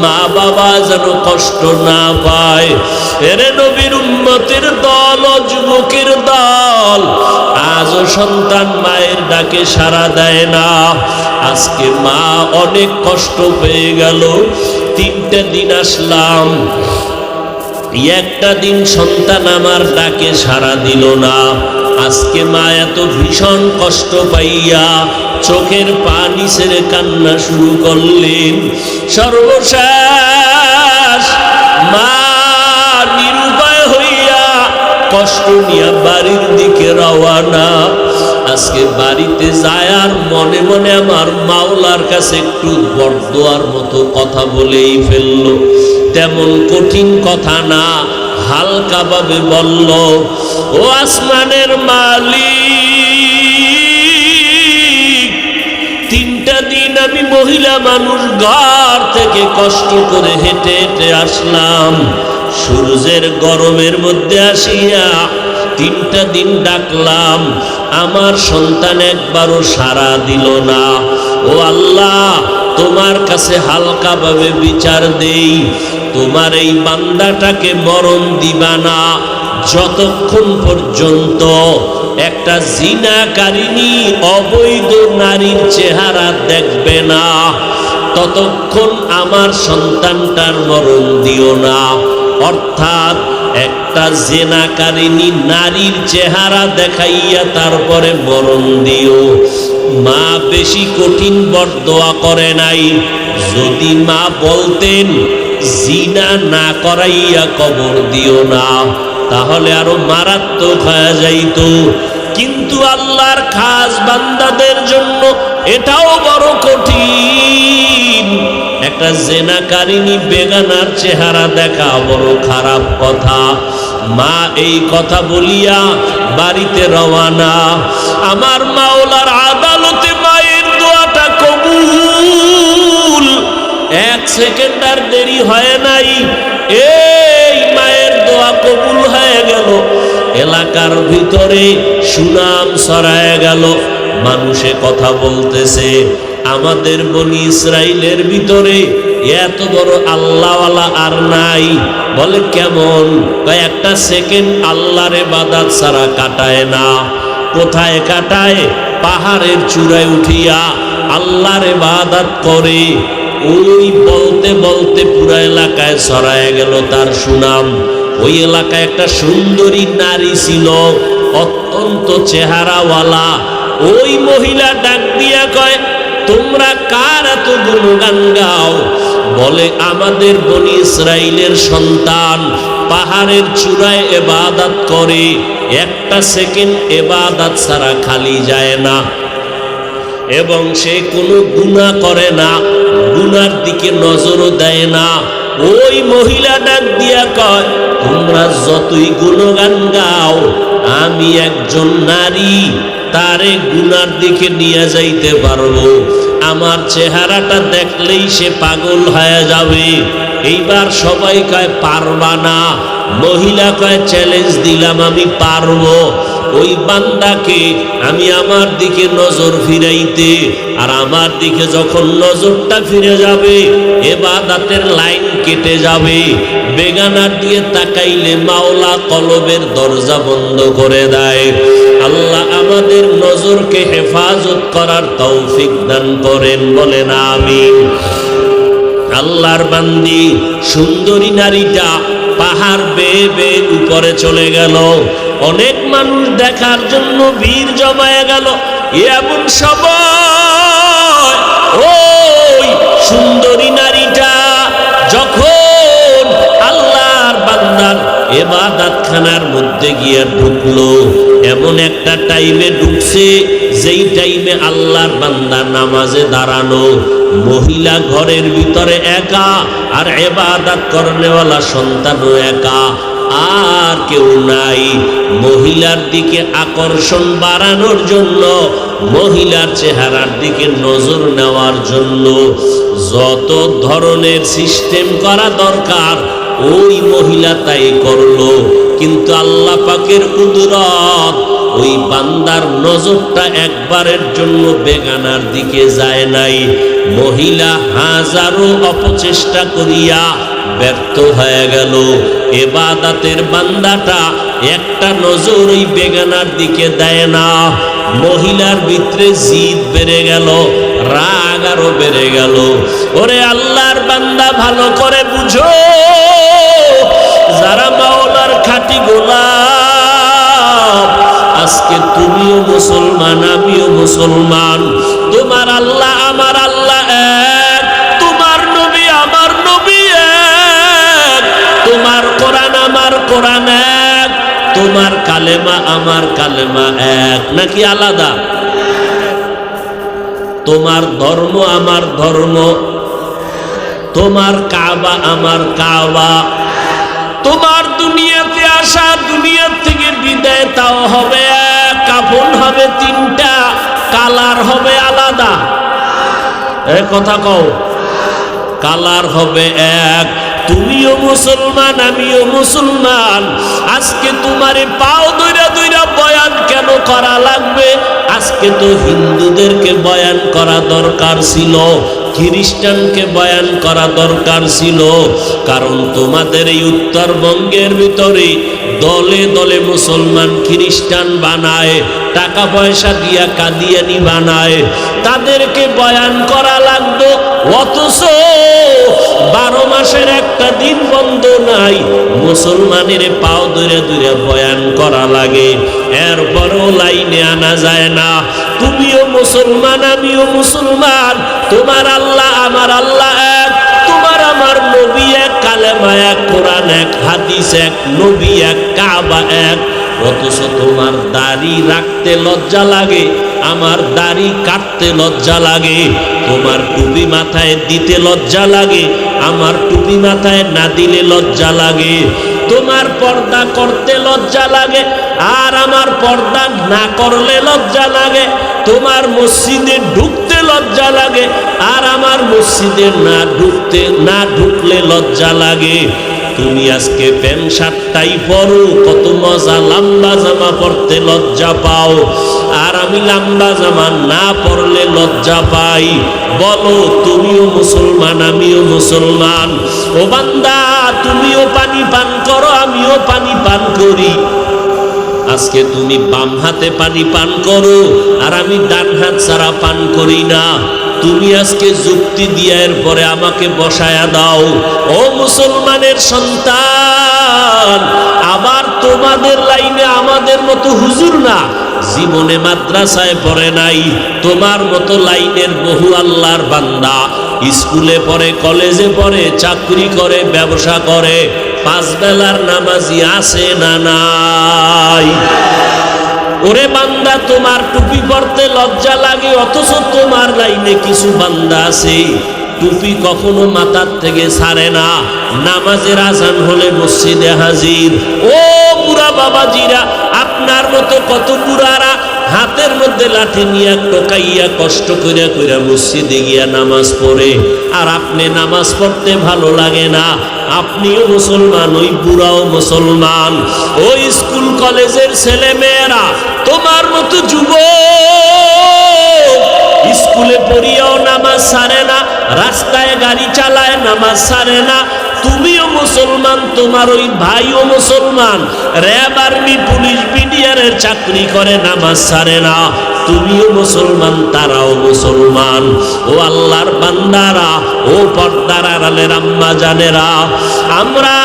মা বাবা যেন কষ্ট না পায়। এরে নবীর উম্মতের দল ও যুবকের দল, আজও সন্তান মায়ের ডাকে সাড়া দেয় না। আজকে মা অনেক কষ্ট পেয়ে গেল। 3টা দিন আসলাম, একটা দিন সন্তান আমার ডাকে সাড়া দিল না। আজকে মা এত ভীষণ কষ্ট পাইয়া চোখের পানি ছেড়ে কান্না শুরু করলেন। সর্বশেষ মা নিরুপায় হইয়া কষ্ট নিয়ে বাড়ির দিকে রওয়ানা। আজকে বাড়িতে যায় আর মনে মনে আমার মাওলার কাছে একটু বরদোয়ার মতো কথা বলেই ফেললো। তেমন কঠিন কথা না, হালকা ভাবে বলল, ও আসমানের মালিক, 3টা দিন আমি মহিলা মানুষ ঘর থেকে কষ্ট করে হেঁটে হেঁটে আসলাম, সূর্যের গরমের মধ্যে আসিয়া 3টা দিন ডাকলাম, আমার সন্তান একবারও সাড়া দিল না। ও আল্লাহ, তোমার কাছে হালকা ভাবে বিচার দেই, তোমার এই বান্দাটাকে মরণ দিবা না যতক্ষণ পর্যন্ত একটা জিনাকারিনী অবৈধ নারীর চেহারা দেখবে না, ততক্ষণ আমার সন্তানটার মরণ দিও না। অর্থাৎ একটা জিনাকারিনী নারীর চেহারা দেখাইয়া তারপরে মরণ দিও। মা বেশি কঠিন বরদোয়া করে নাই। যদি মা বলতেন জিনা না করাইয়া কবর দিও না, তাহলে আরো মারাত্মক হয়ে যাইত। কিন্তু আল্লাহর খাস বান্দাদের জন্য এটাও বড় কঠিন। একটা জেনাকারিনী বেগানার চেহারা দেখা বড় খারাপ কথা। মা এই কথা বলিয়া বাড়িতে রওয়ানা। আমার মাওলার আদালতে মায়ের দোয়াটা কবুল। 1 সেকেন্ড আর দেরি হয় নাই, এই মায়ের দোয়া কবুল হয়ে গেল। এলাকার ভিতরে সুনাম ছড়ায় গেল। মানুষে কথা বলতেছে, আমাদের বনি ইসরাইলের ভিতরে এত বড় আল্লাহওয়ালা আর নাই। বলে কেমন? কয়েকটা সেকেন্ড আল্লাহর ইবাদত ছাড়া কাটায় না। কোথায় কাটায়? পাহাড়ের চূড়ায় উঠিয়া আল্লাহর ইবাদত করে। ওই বলতে বলতে পুরো এলাকায় ছড়ায় গেল তার সুনাম। ওই এলাকায় একটা সুন্দরী নারী ছিল, অত্যন্ত চেহারাওয়ালা। ওই মহিলা ডাক দিয়া কয়, তোমরা কার এত গুণগান গাও? বলে আমাদের বনি ইসরাইলের সন্তান পাহাড়ের চূড়ায় ইবাদত করে, একটা সেকেন্ড ইবাদত ছাড়া খালি যায় না, এবং সে কোনো গুনাহ করে না, গুনার দিকে নজরও দেয় না। ওই মহিলা ডাক দিয়া কয়, তোমরা যতই গুণগান গাও, আমি একজন নারী, তারে গুনার দিকে নিয়ে যাইতে পারবো। আমার চেহারাটা দেখলেই সে পাগল হয়ে যাবে। এইবার সবাই কয় পারবা না। মহিলা কয় চ্যালেঞ্জ দিলাম, আমি পারবো। ওই বান্দাকে আমি আমার দিকে নজর ফিরাইতে, আর আমার দিকে যখন নজরটা ফিরে যাবে, ইবাদতের লাইন কেটে যাবে। বেগানার দিয়ে তাকাইলে মাওলা কলবের দরজা বন্ধ করে দেয়। আল্লাহ আমাদের নজরকে হেফাজত করার তৌফিক দান করেন, বলেন আমিন। আল্লাহর বান্দি সুন্দরী নারীটা পাহাড় বেয়ে বেয়ে উপরে চলে গেল। অনেক মানুষ দেখার জন্য ভিড় জমায়ে গেল। এমন সময় ওই সুন্দরী নারীটা যখন আল্লাহর বান্দার ইবাদতখানার মধ্যে গিয়ে ঢুকলো, এমন একটা টাইমে ঢুকছে যেই টাইমে আল্লাহর বান্দা নামাজে দাঁড়ানো, মহিলা ঘরের ভিতরে একা, আর ইবাদত করনেওয়ালা সন্তানও একা, আর কেউ নাই। মহিলার দিকে আকর্ষণ বাড়ানোর জন্য, মহিলার চেহারার দিকে নজর নেওয়ার জন্য যত ধরনের সিস্টেম করা দরকার ওই মহিলা তাই করলো। কিন্তু আল্লাহ পাকের কুদরত, ওই বান্দার নজরটা একবারের জন্য বেগানার দিকে যায় নাই। মহিলা হাজারো অপচেষ্টা করিয়া ব্যর্থ হয়ে গেল। ইবাদতের বান্দাটা একটা নজর ওই বেগানার দিকে দেয় না। মহিলার ভিতরে জিদ বেড়ে গেল, রাগ আরো বেড়ে গেল। ওরে আল্লাহর বান্দা, ভালো করে বুঝো, যারা মাওলার খাঁটি গোলাম, আজকে তুমিও মুসলমান, আমিও মুসলমান। তোমার আল্লাহ আমার আল্লাহ এক, তোমার নবী আমার নবী এক, তোমার কোরআন আমার কোরআন এক, তোমার কালেমা আমার কালেমা এক, নাকি আলাদা? তোমার ধর্ম আমার ধর্ম, তোমার কাবা আমার কাবা, তোমার দুনিয়াতে আসা, দুনিয়া থেকে বিদায় তাও হবে এক, কাফন হবে তিনটা, কালার হবে আলাদা। এ কথা কও, কালার হবে এক। তুমিও মুসলমান, আমিও মুসলমান। আজকে তোমারে পাও দইরা দইরা বয়ান কেন করা লাগবে? আজকে তো হিন্দুদেরকে বয়ান করা দরকার ছিল, খ্রিস্টানকে বয়ান করা দরকার ছিল। কারণ তোমাদের এই উত্তরবঙ্গের ভিতরে দলে দলে মুসলমান খ্রিস্টান বানায়, টাকা পয়সা দিয়া কাদিয়ানি বানায়, তাদেরকে বয়ান করা লাগতো। অথচ 12 মাসের একটা দিন বন্ধ নাই, মুসলমানের পাও ধরে ধরে বয়ান করা লাগে, এরপরও লাইনে আনা যায় না। তুমিও মুসলমান, আমিও মুসলমান, তোমার আল্লাহ আমার আল্লাহ এক, তোমার আমার নবী এক, কালেমা এক, কোরআন এক, হাদিস এক, নবী এক, কাবা এক। অথচ তোমার দাড়ি রাখতে লজ্জা লাগে, আমার দাড়ি কাটতে লজ্জা লাগে। তোমার টুপি মাথায় দিতে লজ্জা লাগে, আমার টুপি মাথায় না দিলে লজ্জা লাগে। তোমার পর্দা করতে লজ্জা লাগে, আর আমার পর্দা না করলে লজ্জা লাগে। তোমার মসজিদে ঢুকতে লজ্জা লাগে, আর আমার মসজিদে না ঢুকলে লজ্জা লাগে। তুমি আজকে প্যান্ট শার্টটাই পরো, কত মজা, লম্বা জামা পরতে লজ্জা পাও, আর আমি লম্বা জামা না পরলে লজ্জা পাই। বলো, তুমিও মুসলমান, আমিও মুসলমান। ও বান্দা, তুমিও পানি পান করো, আমিও পানি পান করি। আজকে তুমি বাম হাতে পানি পান করো, আর আমি ডান হাত ছাড়া পান করি না। তুমি আজকে যুক্তি দিয়ে এরপরে আমাকে বসায়া দাও। ও মুসলমানের সন্তান, আবার তোমাদের লাইনে আমাদের মতো হুজুর না, জীবনে মাদ্রাসায় পড়ে নাই, তোমার মতো লাইনের বহু আল্লাহর বান্দা স্কুলে পড়ে, কলেজে পড়ে, চাকরি করে, ব্যবসা করে, 5 বেলার নামাজি আছে না নাই? ওরে বান্দা, তোমার টুপি পরতে লজ্জা লাগে, অথচ তোমার লাইনে কিছু বান্দা আছে টুপি কখনো মাথার থেকে ছাড়ে না, নামাজের আজান হলে মসজিদে হাজির। ও বুড়া বাবাজিরা, আপনার মতো কত বুড়ারা হাতের মধ্যে লাঠি নিয়ে টোকাইয়া কষ্ট কইরা কইরা মসজিদে গিয়া নামাজ পড়ে, আর আপনি নামাজ পড়তে ভালো লাগে না। আপনিও মুসলমান, ওই বুড়াও মুসলমান। ওই স্কুল কলেজের ছেলে মেয়েরা তোমার মতো যুবক স্কুলে পড়িয়াও নামাজ ছাড়ে না, রাস্তায় গাড়ি চালায় নামাজ ছাড়ে না। তুমিও মুসলমান, তোমার ওই ভাইও মুসলমান, র্যাব, আর্মি, পুলিশ, বিডিআরের চাকরি করে, নামাজ ছাড়ে না। তুমিও মুসলমান, তারাও মুসলমান। ও আল্লাহর বান্দারা, ও পর্দার আড়ালের আম্মা জানেরা, আমরা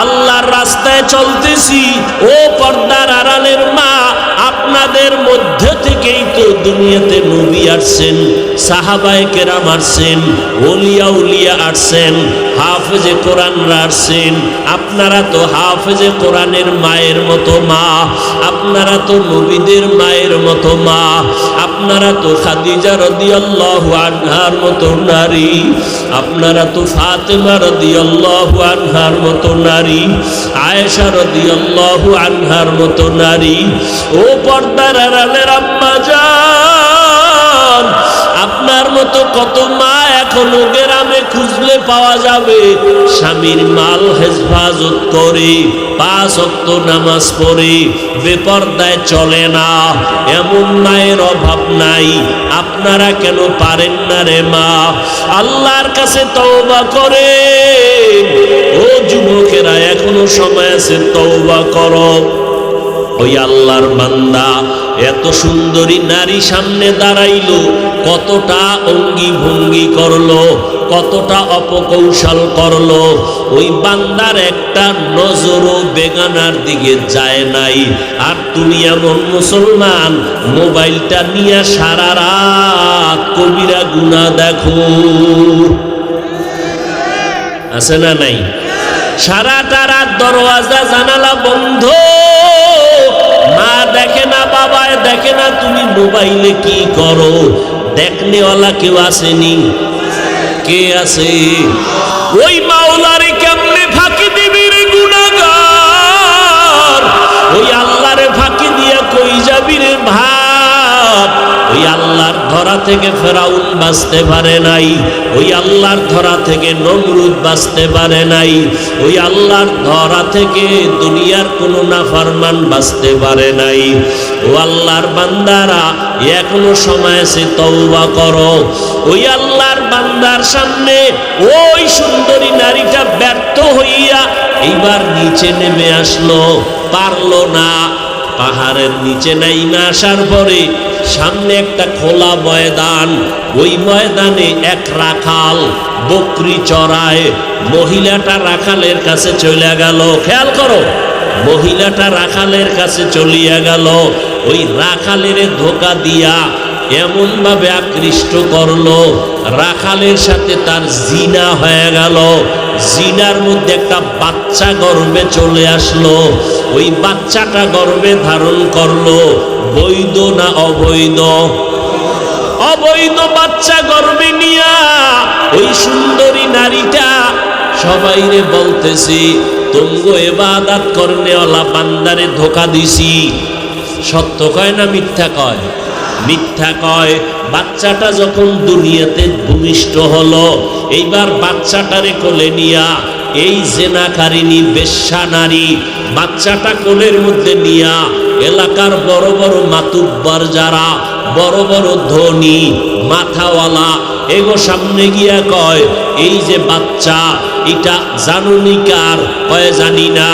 আল্লাহর রাস্তায় চলতেছি। ও পর্দার আড়ালের মা, আপনাদের মধ্যে থেকেই তো দুনিয়াতে নবী আসছেন, সাহাবায়ে কেরাম আসছেন, ওলিয়া উলিয়া আসছেন, হাফেজে কোরআনরা আসছেন। আপনারা তো হাফেজে কোরআনের মায়ের মতো মা, আপনারা তো নবীদের মায়ের মতো মা, আপনারা তো খাদিজা রাদিয়াল্লাহু আনহার মতো নারী, আপনারা তো ফাতেমা রাদিয়াল্লাহু আনহার মতো নারী, আয়েশা রাদিয়াল্লাহু আনহার মতো নারী। ও পর্দার আড়ালের আম্মা জান, আপনার মতো কত মা এখনো গ্রামে খুঁজলে পাওয়া যাবে, স্বামীর মাল হেফাজত করে, 5 ওয়াক্ত নামাজ পড়ে, বেপরদায় চলে না। এমন মায়ের অভাব নাই। আপনারা কেন পারেন না রে মা? আল্লাহর কাছে তওবা করে। ও যুবকেরা, এখনো সময় আছে, তওবা করো। ওই আল্লাহর বান্দা এত সুন্দরী নারী সামনে দাঁড়াইলো, কতটা অঙ্গি ভঙ্গি করলো, কতটা অপকৌশল করলো। ওই বান্দার একটা নজরও বেগানার দিকে যায় নাই। আর তুমি এমন মুসলমান, মোবাইলটা নিয়ে সারা রাত কবিরা গুনাহ দেখো, আছে না নাই? সারাটা রাত দরওয়াজা জানালা বন্ধ, মা দেখে না, বাবা দেখে না, তুমি মোবাইলে কি করো? দেখনেওয়ালা কেউ আসেনি? কে আছে? ওই মাওলারে কেমনে ফাঁকি দিবি রে গুনাহগার? ওই আল্লাহরে ফাঁকি দিয়া কই যাবি রে ভাব? ওই আল্লাহর ধরা থেকে ফেরাউন বাঁচতে পারে নাই, ওই আল্লাহর ধরা থেকে নমরুদ বাঁচতে পারে নাই, ওই আল্লাহর ধরা থেকে দুনিয়ার কোনো নাফরমান বাঁচতে পারে নাই। ও আল্লাহর বান্দারা, এখনো সময় আছে, তওবা করো। ওই আল্লাহর বান্দার সামনে ওই সুন্দরী নারীটা ব্যর্থ হইয়া এইবার নিচে নেমে আসলো, পারলো না। পাহাড়ের নিচে নাইমা আসার পরে সামনে একটা খোলা ময়দান, ওই ময়দানে এক রাখাল বকরি চড়ায়। মহিলাটা রাখালের কাছে চলে গেল, খেয়াল করো, মহিলাটা রাখালের কাছে চলিয়া গেল। ওই রাখালের ধোকা দিয়া এমন ভাবে আকৃষ্ট করলো, রাখালের সাথে তার জিনা হয়ে গেল। জিনার মধ্যে একটা বাচ্চা গর্ভে চলে আসলো। ওই বাচ্চাটা গর্ভে ধারণ করলো। বৈধ না অবৈধ? অবৈধ বাচ্চা গর্ভে নিয়া ওই সুন্দরী নারীটা সবাইরে বলতেছি, তুমগো ইবাদত করনেওয়ালা বান্দারে ধোকা দিছি। সত্য কয় না মিথ্যা কয়? মিথ্যা কয়। বাচ্চাটা যখন দুনিয়াতে ভূমিষ্ঠ হলো, এইবার বাচ্চাটারে কোলে নিয়া এই জেনাকারিনী বেশ্যা নারী বাচ্চাটা কোলের মধ্যে নিয়া এলাকার বড় বড় মাতুব্বার যারা, বড় বড় ধনী মাথাওয়ালা, এগো সামনে গিয়া কয়, এই যে বাচ্চা, এটা জানুনি কার? কয় জানি না।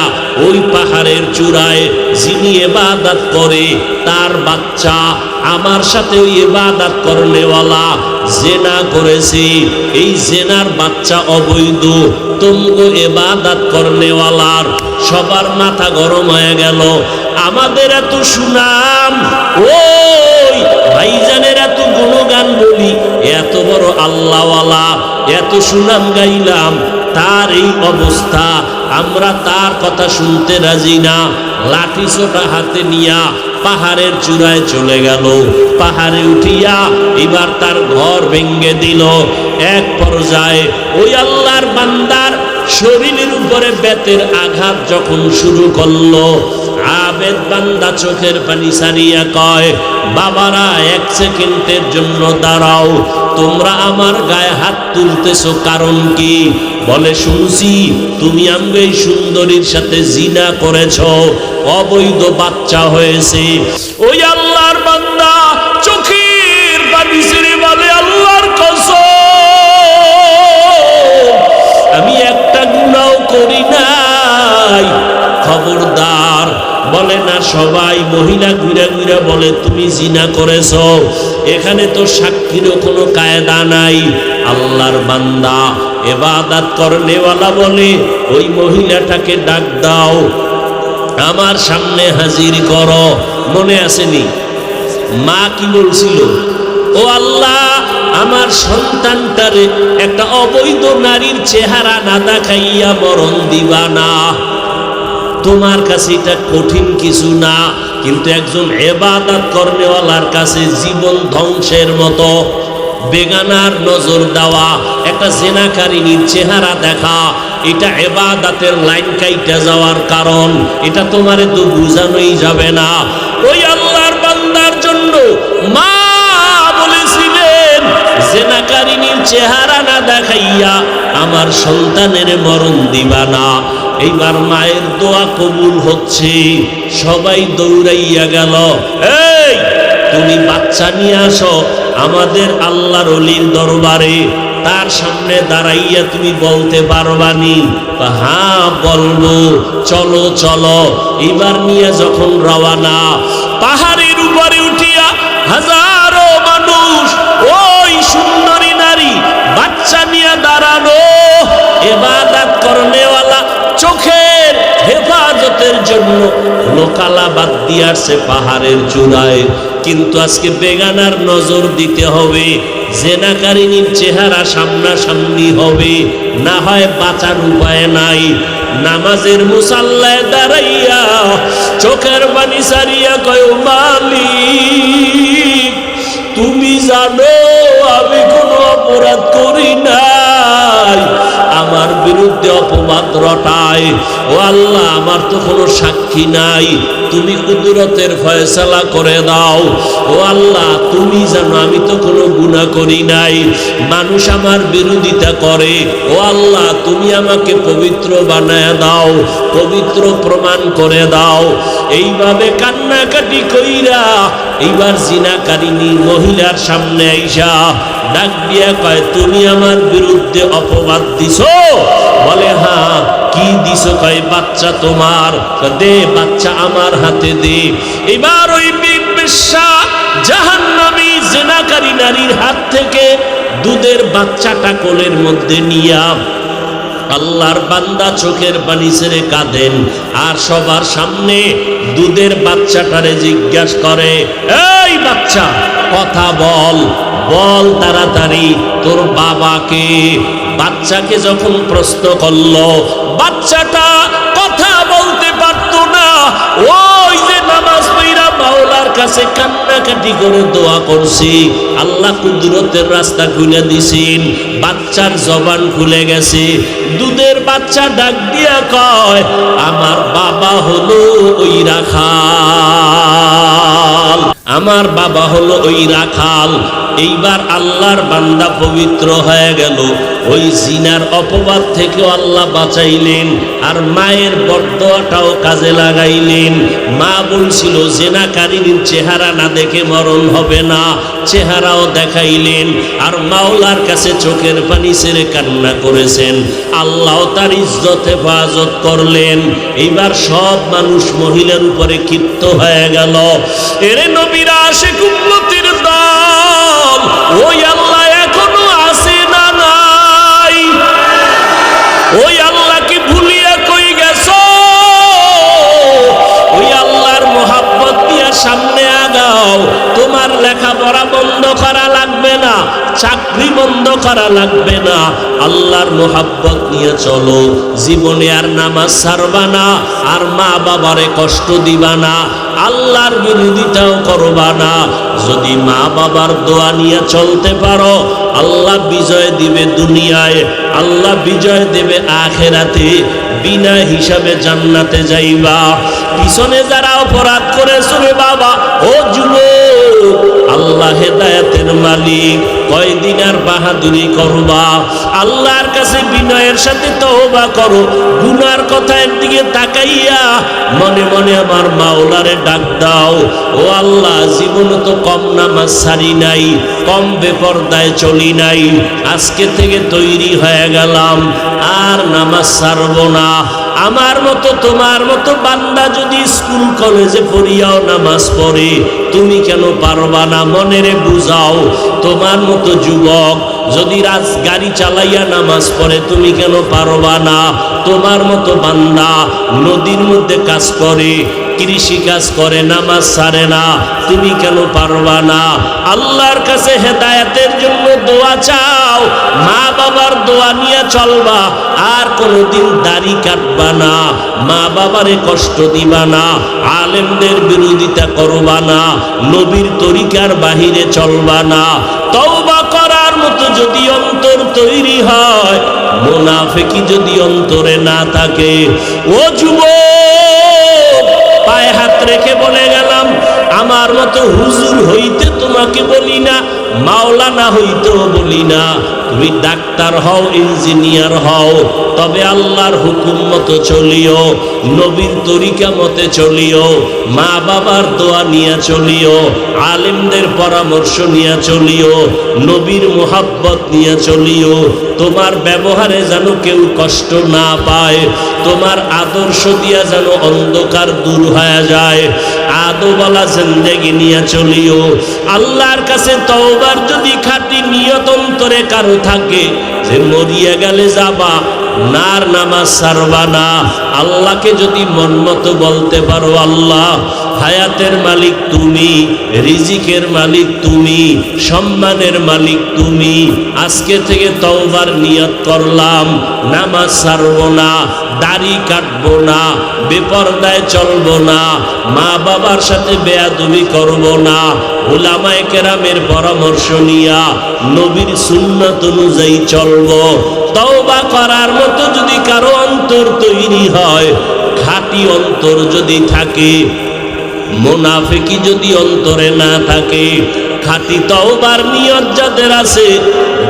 ওই পাহাড়ের চূড়ায় যিনি ইবাদত করে তার বাচ্চা, আমার সাথে ওই ইবাদত করনেওয়ালা জেনা করেছে, এই জেনার বাচ্চা অবৈধ। তুমগো ইবাদত করনেওয়ালার সবার মাথা গরম হয়ে গেল। আমাদের এত সুনাম, ওই ভাইজানের এত গুণগান বলি, এত বড় আল্লাহওয়ালা, এত সুনাম গাইলাম, তার এই অবস্থা, আমরা তার কথা শুনতে রাজি না। লাঠি ছোটা হাতে নিয়া পাহাড়ের চূড়ায় চলে গেল। পাহাড়ে উঠিয়া এবার তার ঘর ভেঙ্গে দিল। এক পর্যায়ে ওই আল্লাহর বান্দার শরীরের উপরে বেতের আঘাত যখন শুরু করলো, আবেদ বান্দা চোখের পানি সারিয়া কয়, বাবারা 1 সেকেন্ডের জন্য দাঁড়াও, তোমরা আমার গায়ে হাত তুলতেছো কারণ কি? বলে, শুনছি তুমি আমাকে এই সুন্দরীর সাথে জিনা করেছো, অবৈধ বাচ্চা হয়েছে। ওই আল্লাহর বান্দা চোখের পানি ছেড়ে বলে, আল্লাহর কসম, আমি একটা গুনাহ করি নাই। খবরদার, বলে না সবাই। মহিলা ঘুরে ঘুরে বলে, তুমি জিনা করেছো, এখানে তো সাক্ষীরও কোনো কায়দা নাই। আল্লাহর বান্দা ইবাদত করনেওয়ালা বলে ওই মহিলাটাকে ডাক দাও, আমার সামনে হাজির করো। মনে আসেনি? মা কি বলছিল? ও আল্লাহ, আমার সন্তানটারে একটা অবৈধ নারীর চেহারা না দেখাইয়া মরণ দিবা না। তোমার কাছে এটা কঠিন কিছু না, কিন্তু একজন ইবাদত করনেওয়ালার কাছে জীবন ধ্বংসের মতো। বেগানার নজর দেওয়া, একটা জিনাকারিনীর চেহারা দেখা, এটা ইবাদতের লাইন কাইটা যাওয়ার কারণ। এটা তোমারে তো বুঝানোই যাবে না। ওই আল্লাহর বান্দার জন্য মা বলেছিলেন, জিনাকারিনীর চেহারা না দেখাইয়া আমার সন্তানের মরণ দিবা না। এইবার মায়ের দোয়া কবুল হচ্ছে, সবাই দৌড়াইয়া গেল। এই তুমি বাচ্চা নিয়ে আসো আমাদের আল্লাহর ওলির দরবারে, তার সামনে দাঁড়াইয়া তুমি বলতে পারবানি? হ্যাঁ বলবো। চলো চলো। এবার নিয়ে যখন রওয়ানা, পাহাড়ের উপরে উঠিয়া হাজারো মানুষ, ওই সুন্দরী নারী বাচ্চা নিয়ে দাঁড়ানো। ইবাদত করনেওয়ালা চোখের হেফাজতের জন্য লোকালা বাদ দিয়ে আসছে পাহাড়ের চূড়ায়। কিন্তু আজকে বেগানার নজর দিতে হবে, জেনাকারিনীর চেহারা সামনাসামনি হবে, না হয় বাঁচার উপায় নাই। নামাজের মুসাল্লায় দাঁড়াইয়া চোখের পানি সারিয়া কয়, মালিক তুমি জানো আমি কোনো অপরাধ করি নাই, আমার বিরুদ্ধে অপবাদ রটায়। ও আল্লাহ, আমার তো কোনো সাক্ষী নাই, তুমি কুদরতের ফয়সালা করে দাও। ও আল্লাহ, তুমি জানো আমি তো কোনো গুনাহ করি নাই, মানুষ আমার বিরোধিতা করে। ও আল্লাহ, তুমি আমাকে পবিত্র বানায় দাও, পবিত্র প্রমাণ করে দাও। এইভাবে কান্নাকাটি কইরা এইবার জিনাকারিনী মহিলার সামনে আইসা ডাক দিয়া কয়, তুমি আমার বিরুদ্ধে অপবাদ দিছো? বলে হ্যাঁ। কি দিছো? কয় বাচ্চা তোমার। দে বাচ্চা আমার হাতে দে। এবার ওই বেশ্যা জাহান্নামী জিনাকারী নারীর হাত থেকে দুধের বাচ্চাটা কোলের মধ্যে নিয়া আল্লাহর বান্দা চোখের পানি ছেড়ে কাঁদেন, আর সবার সামনে দুধের বাচ্চাটারে জিজ্ঞাসা করে, এই বাচ্চা কথা বল, বল তাড়াতাড়ি তোর বাবাকে। বাচ্চাকে যখন প্রশ্ন করলো, বাচ্চাটা কথা বলতে পারতো না। ওই যে নামাজ পড়া মাওলার কাছে কান্নাকাটি করে দোয়া করছি, আল্লাহ কুদরতের রাস্তা খুলে দিছেন, বাচ্চার জবান খুলে গেছে। দুধের বাচ্চা ডাক দিয়া কয়, আমার বাবা হলো ওই রাখাল, আমার বাবা হলো ওই রাখাল। এইবার আল্লাহর বান্দা পবিত্র হয়ে গেল, ওই জিনার অপবাদ থেকেও আল্লাহ বাঁচাইলেন, আর মায়ের বরদোয়াটাও কাজে লাগাইলেন। মা বলছিল জিনাকারিনীর চেহারা না দেখে মরণ হবে না, চেহারাও দেখাইলেন, আর মাওলার কাছে চোখের পানি ছেড়ে কান্না করেছেন। আল্লাহ তার ইজ্জত হেফাজত করলেন। এইবার সব মানুষ মহিলার উপরে ক্ষিপ্ত হয়ে গেল। এরে নবীরা আশিক উম্মতের দল, ওই আল্লাহ এখনো আছে না নাই? ওই আল্লাহকে ভুলিয়া কই গেছো? ওই আল্লাহর মোহাব্বত দিয়া সামনে আগাও। তোমার লেখাপড়া বন্ধ করা লাগবে না, চাকরি বন্ধ করা লাগবে না, আল্লাহর মোহাব্বত নিয়ে চলো। জীবনে আর নামাজ ছাড়বা না, আর মা বাবারে কষ্ট দিবা না, আল্লাহর বিরোধিতাও করবা না। যদি মা বাবার দোয়া নিয়ে চলতে পারো, আল্লাহ বিজয় দিবে দুনিয়ায়, আল্লাহ বিজয় দেবে আখেরাতে। বিনা হিসাবে জান্নাতে যাইবা। পিছনে যারা অপরাধ করেছো রে বাবা, ও যুবক, আল্লাহ হেদায়েতের মালিক, কয়দিন আর বাহাদুরি করবা? আল্লাহর কাছে বিনয়ের সাথে তওবা করো। গুনার কথা একদিকে তাকাইয়া মনে মনে আমার মাওলারে ডাক দাও, ও আল্লাহ, জীবনে তো কম নামাজ ছাড়ি নাই, কম বেপরদায় চলি নাই, আজকে থেকে তৈরি হয়ে গেলাম, আর নামাজ ছাড়বো না। আমার মতো তোমার মতো বান্দা যদি স্কুল কলেজে পড়িয়াও নামাজ পড়ে, তুমি কেন পারবা না? মনেরে বুঝাও। তোমার মতো যুবক যদি গাড়ি চালাইয়া নামাজ পড়ে তুমি কেন পারবা না? তোমার মতো বান্দা নদীর মধ্যে কাজ করে, কৃষি কাজ করে, নামাজ ছাড়ে না, তুমি কেন পারবা না? আল্লাহর কাছে হেদায়েতের জন্য দোয়া চাও, মা বাবার দোয়া নিয়ে চলবা, আর কোনোদিন দাড়ি কাটবা না, মা বাবারে কষ্ট দিবা না, আলেমদের বিরোধিতা করবা না, নবীর তরিকার বাহিরে চলবা না। তওবা করার মতো যদি অন্তর তৈরি হয়, মুনাফিকি যদি অন্তরে না থাকে, ও যুবক পায়ে হাত রেখে বলে গেলাম, আমার মতো হুজুর হইতে তোমাকে বলি না, মাওলানা হইতেও বলি না, তুমি ডাক্তার হও, ইঞ্জিনিয়ার হও, তবে আল্লাহর হুকুম মতো চলিও, নবীর তরিকা মতে চলিও, মা বাবার দোয়া নিয়ে চলিও, আলেমদের পরামর্শ নিয়ে চলিও, নবীর মুহাব্বত নিয়ে চলিও। তোমার ব্যবহারে যেন কেউ কষ্ট না পায়, তোমার আদর্শ দিয়া যেন অন্ধকার দূর হয়ে যায়, আদোওয়ালা জিন্দেগি নিয়ে চলিও। আল্লাহর কাছে তওবার যদি খাঁটি নিয়ত অন্তরে কারো থাকে যে মরিয়া গেলে যাবা, নার নামাজ ছাড়বা না, আল্লাহকে যদি মন মতো বলতে পারো, আল্লাহ হায়াতের মালিক তুমি, রিজিকের মালিক তুমি, সম্মানের মালিক তুমি, আজকে থেকে তওবার নিয়ত করলাম, নামাজ ছাড়বো না, দাড়ি কাটবো না, বেপরদায় চলবো না, মা বাবার সাথে বেয়াদবি করবো না, উলামায়ে কেরামের পরামর্শ নিয়া নবীর সুন্নাত অনুযায়ী চলবো। তওবা করার মতো যদি কারো অন্তর তৈরি হয়, খাঁটি অন্তর যদি থাকে, মুনাফিকি যদি অন্তরে না থাকে, খাঁটি তওবার নিয়ত যাদের আছে,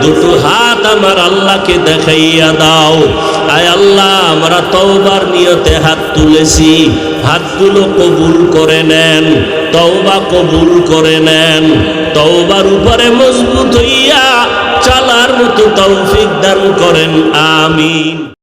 দুটো হাত আমার আল্লাহকে দেখাইয়া দাও। আয় আল্লাহ, আমরা তওবার নিয়তে হাত তুলেছি, হাতগুলো কবুল করে নেন, তওবা কবুল করে নেন, তওবার উপরে মজবুত হইয়া চলার মতো তৌফিক দান করেন, আমিন।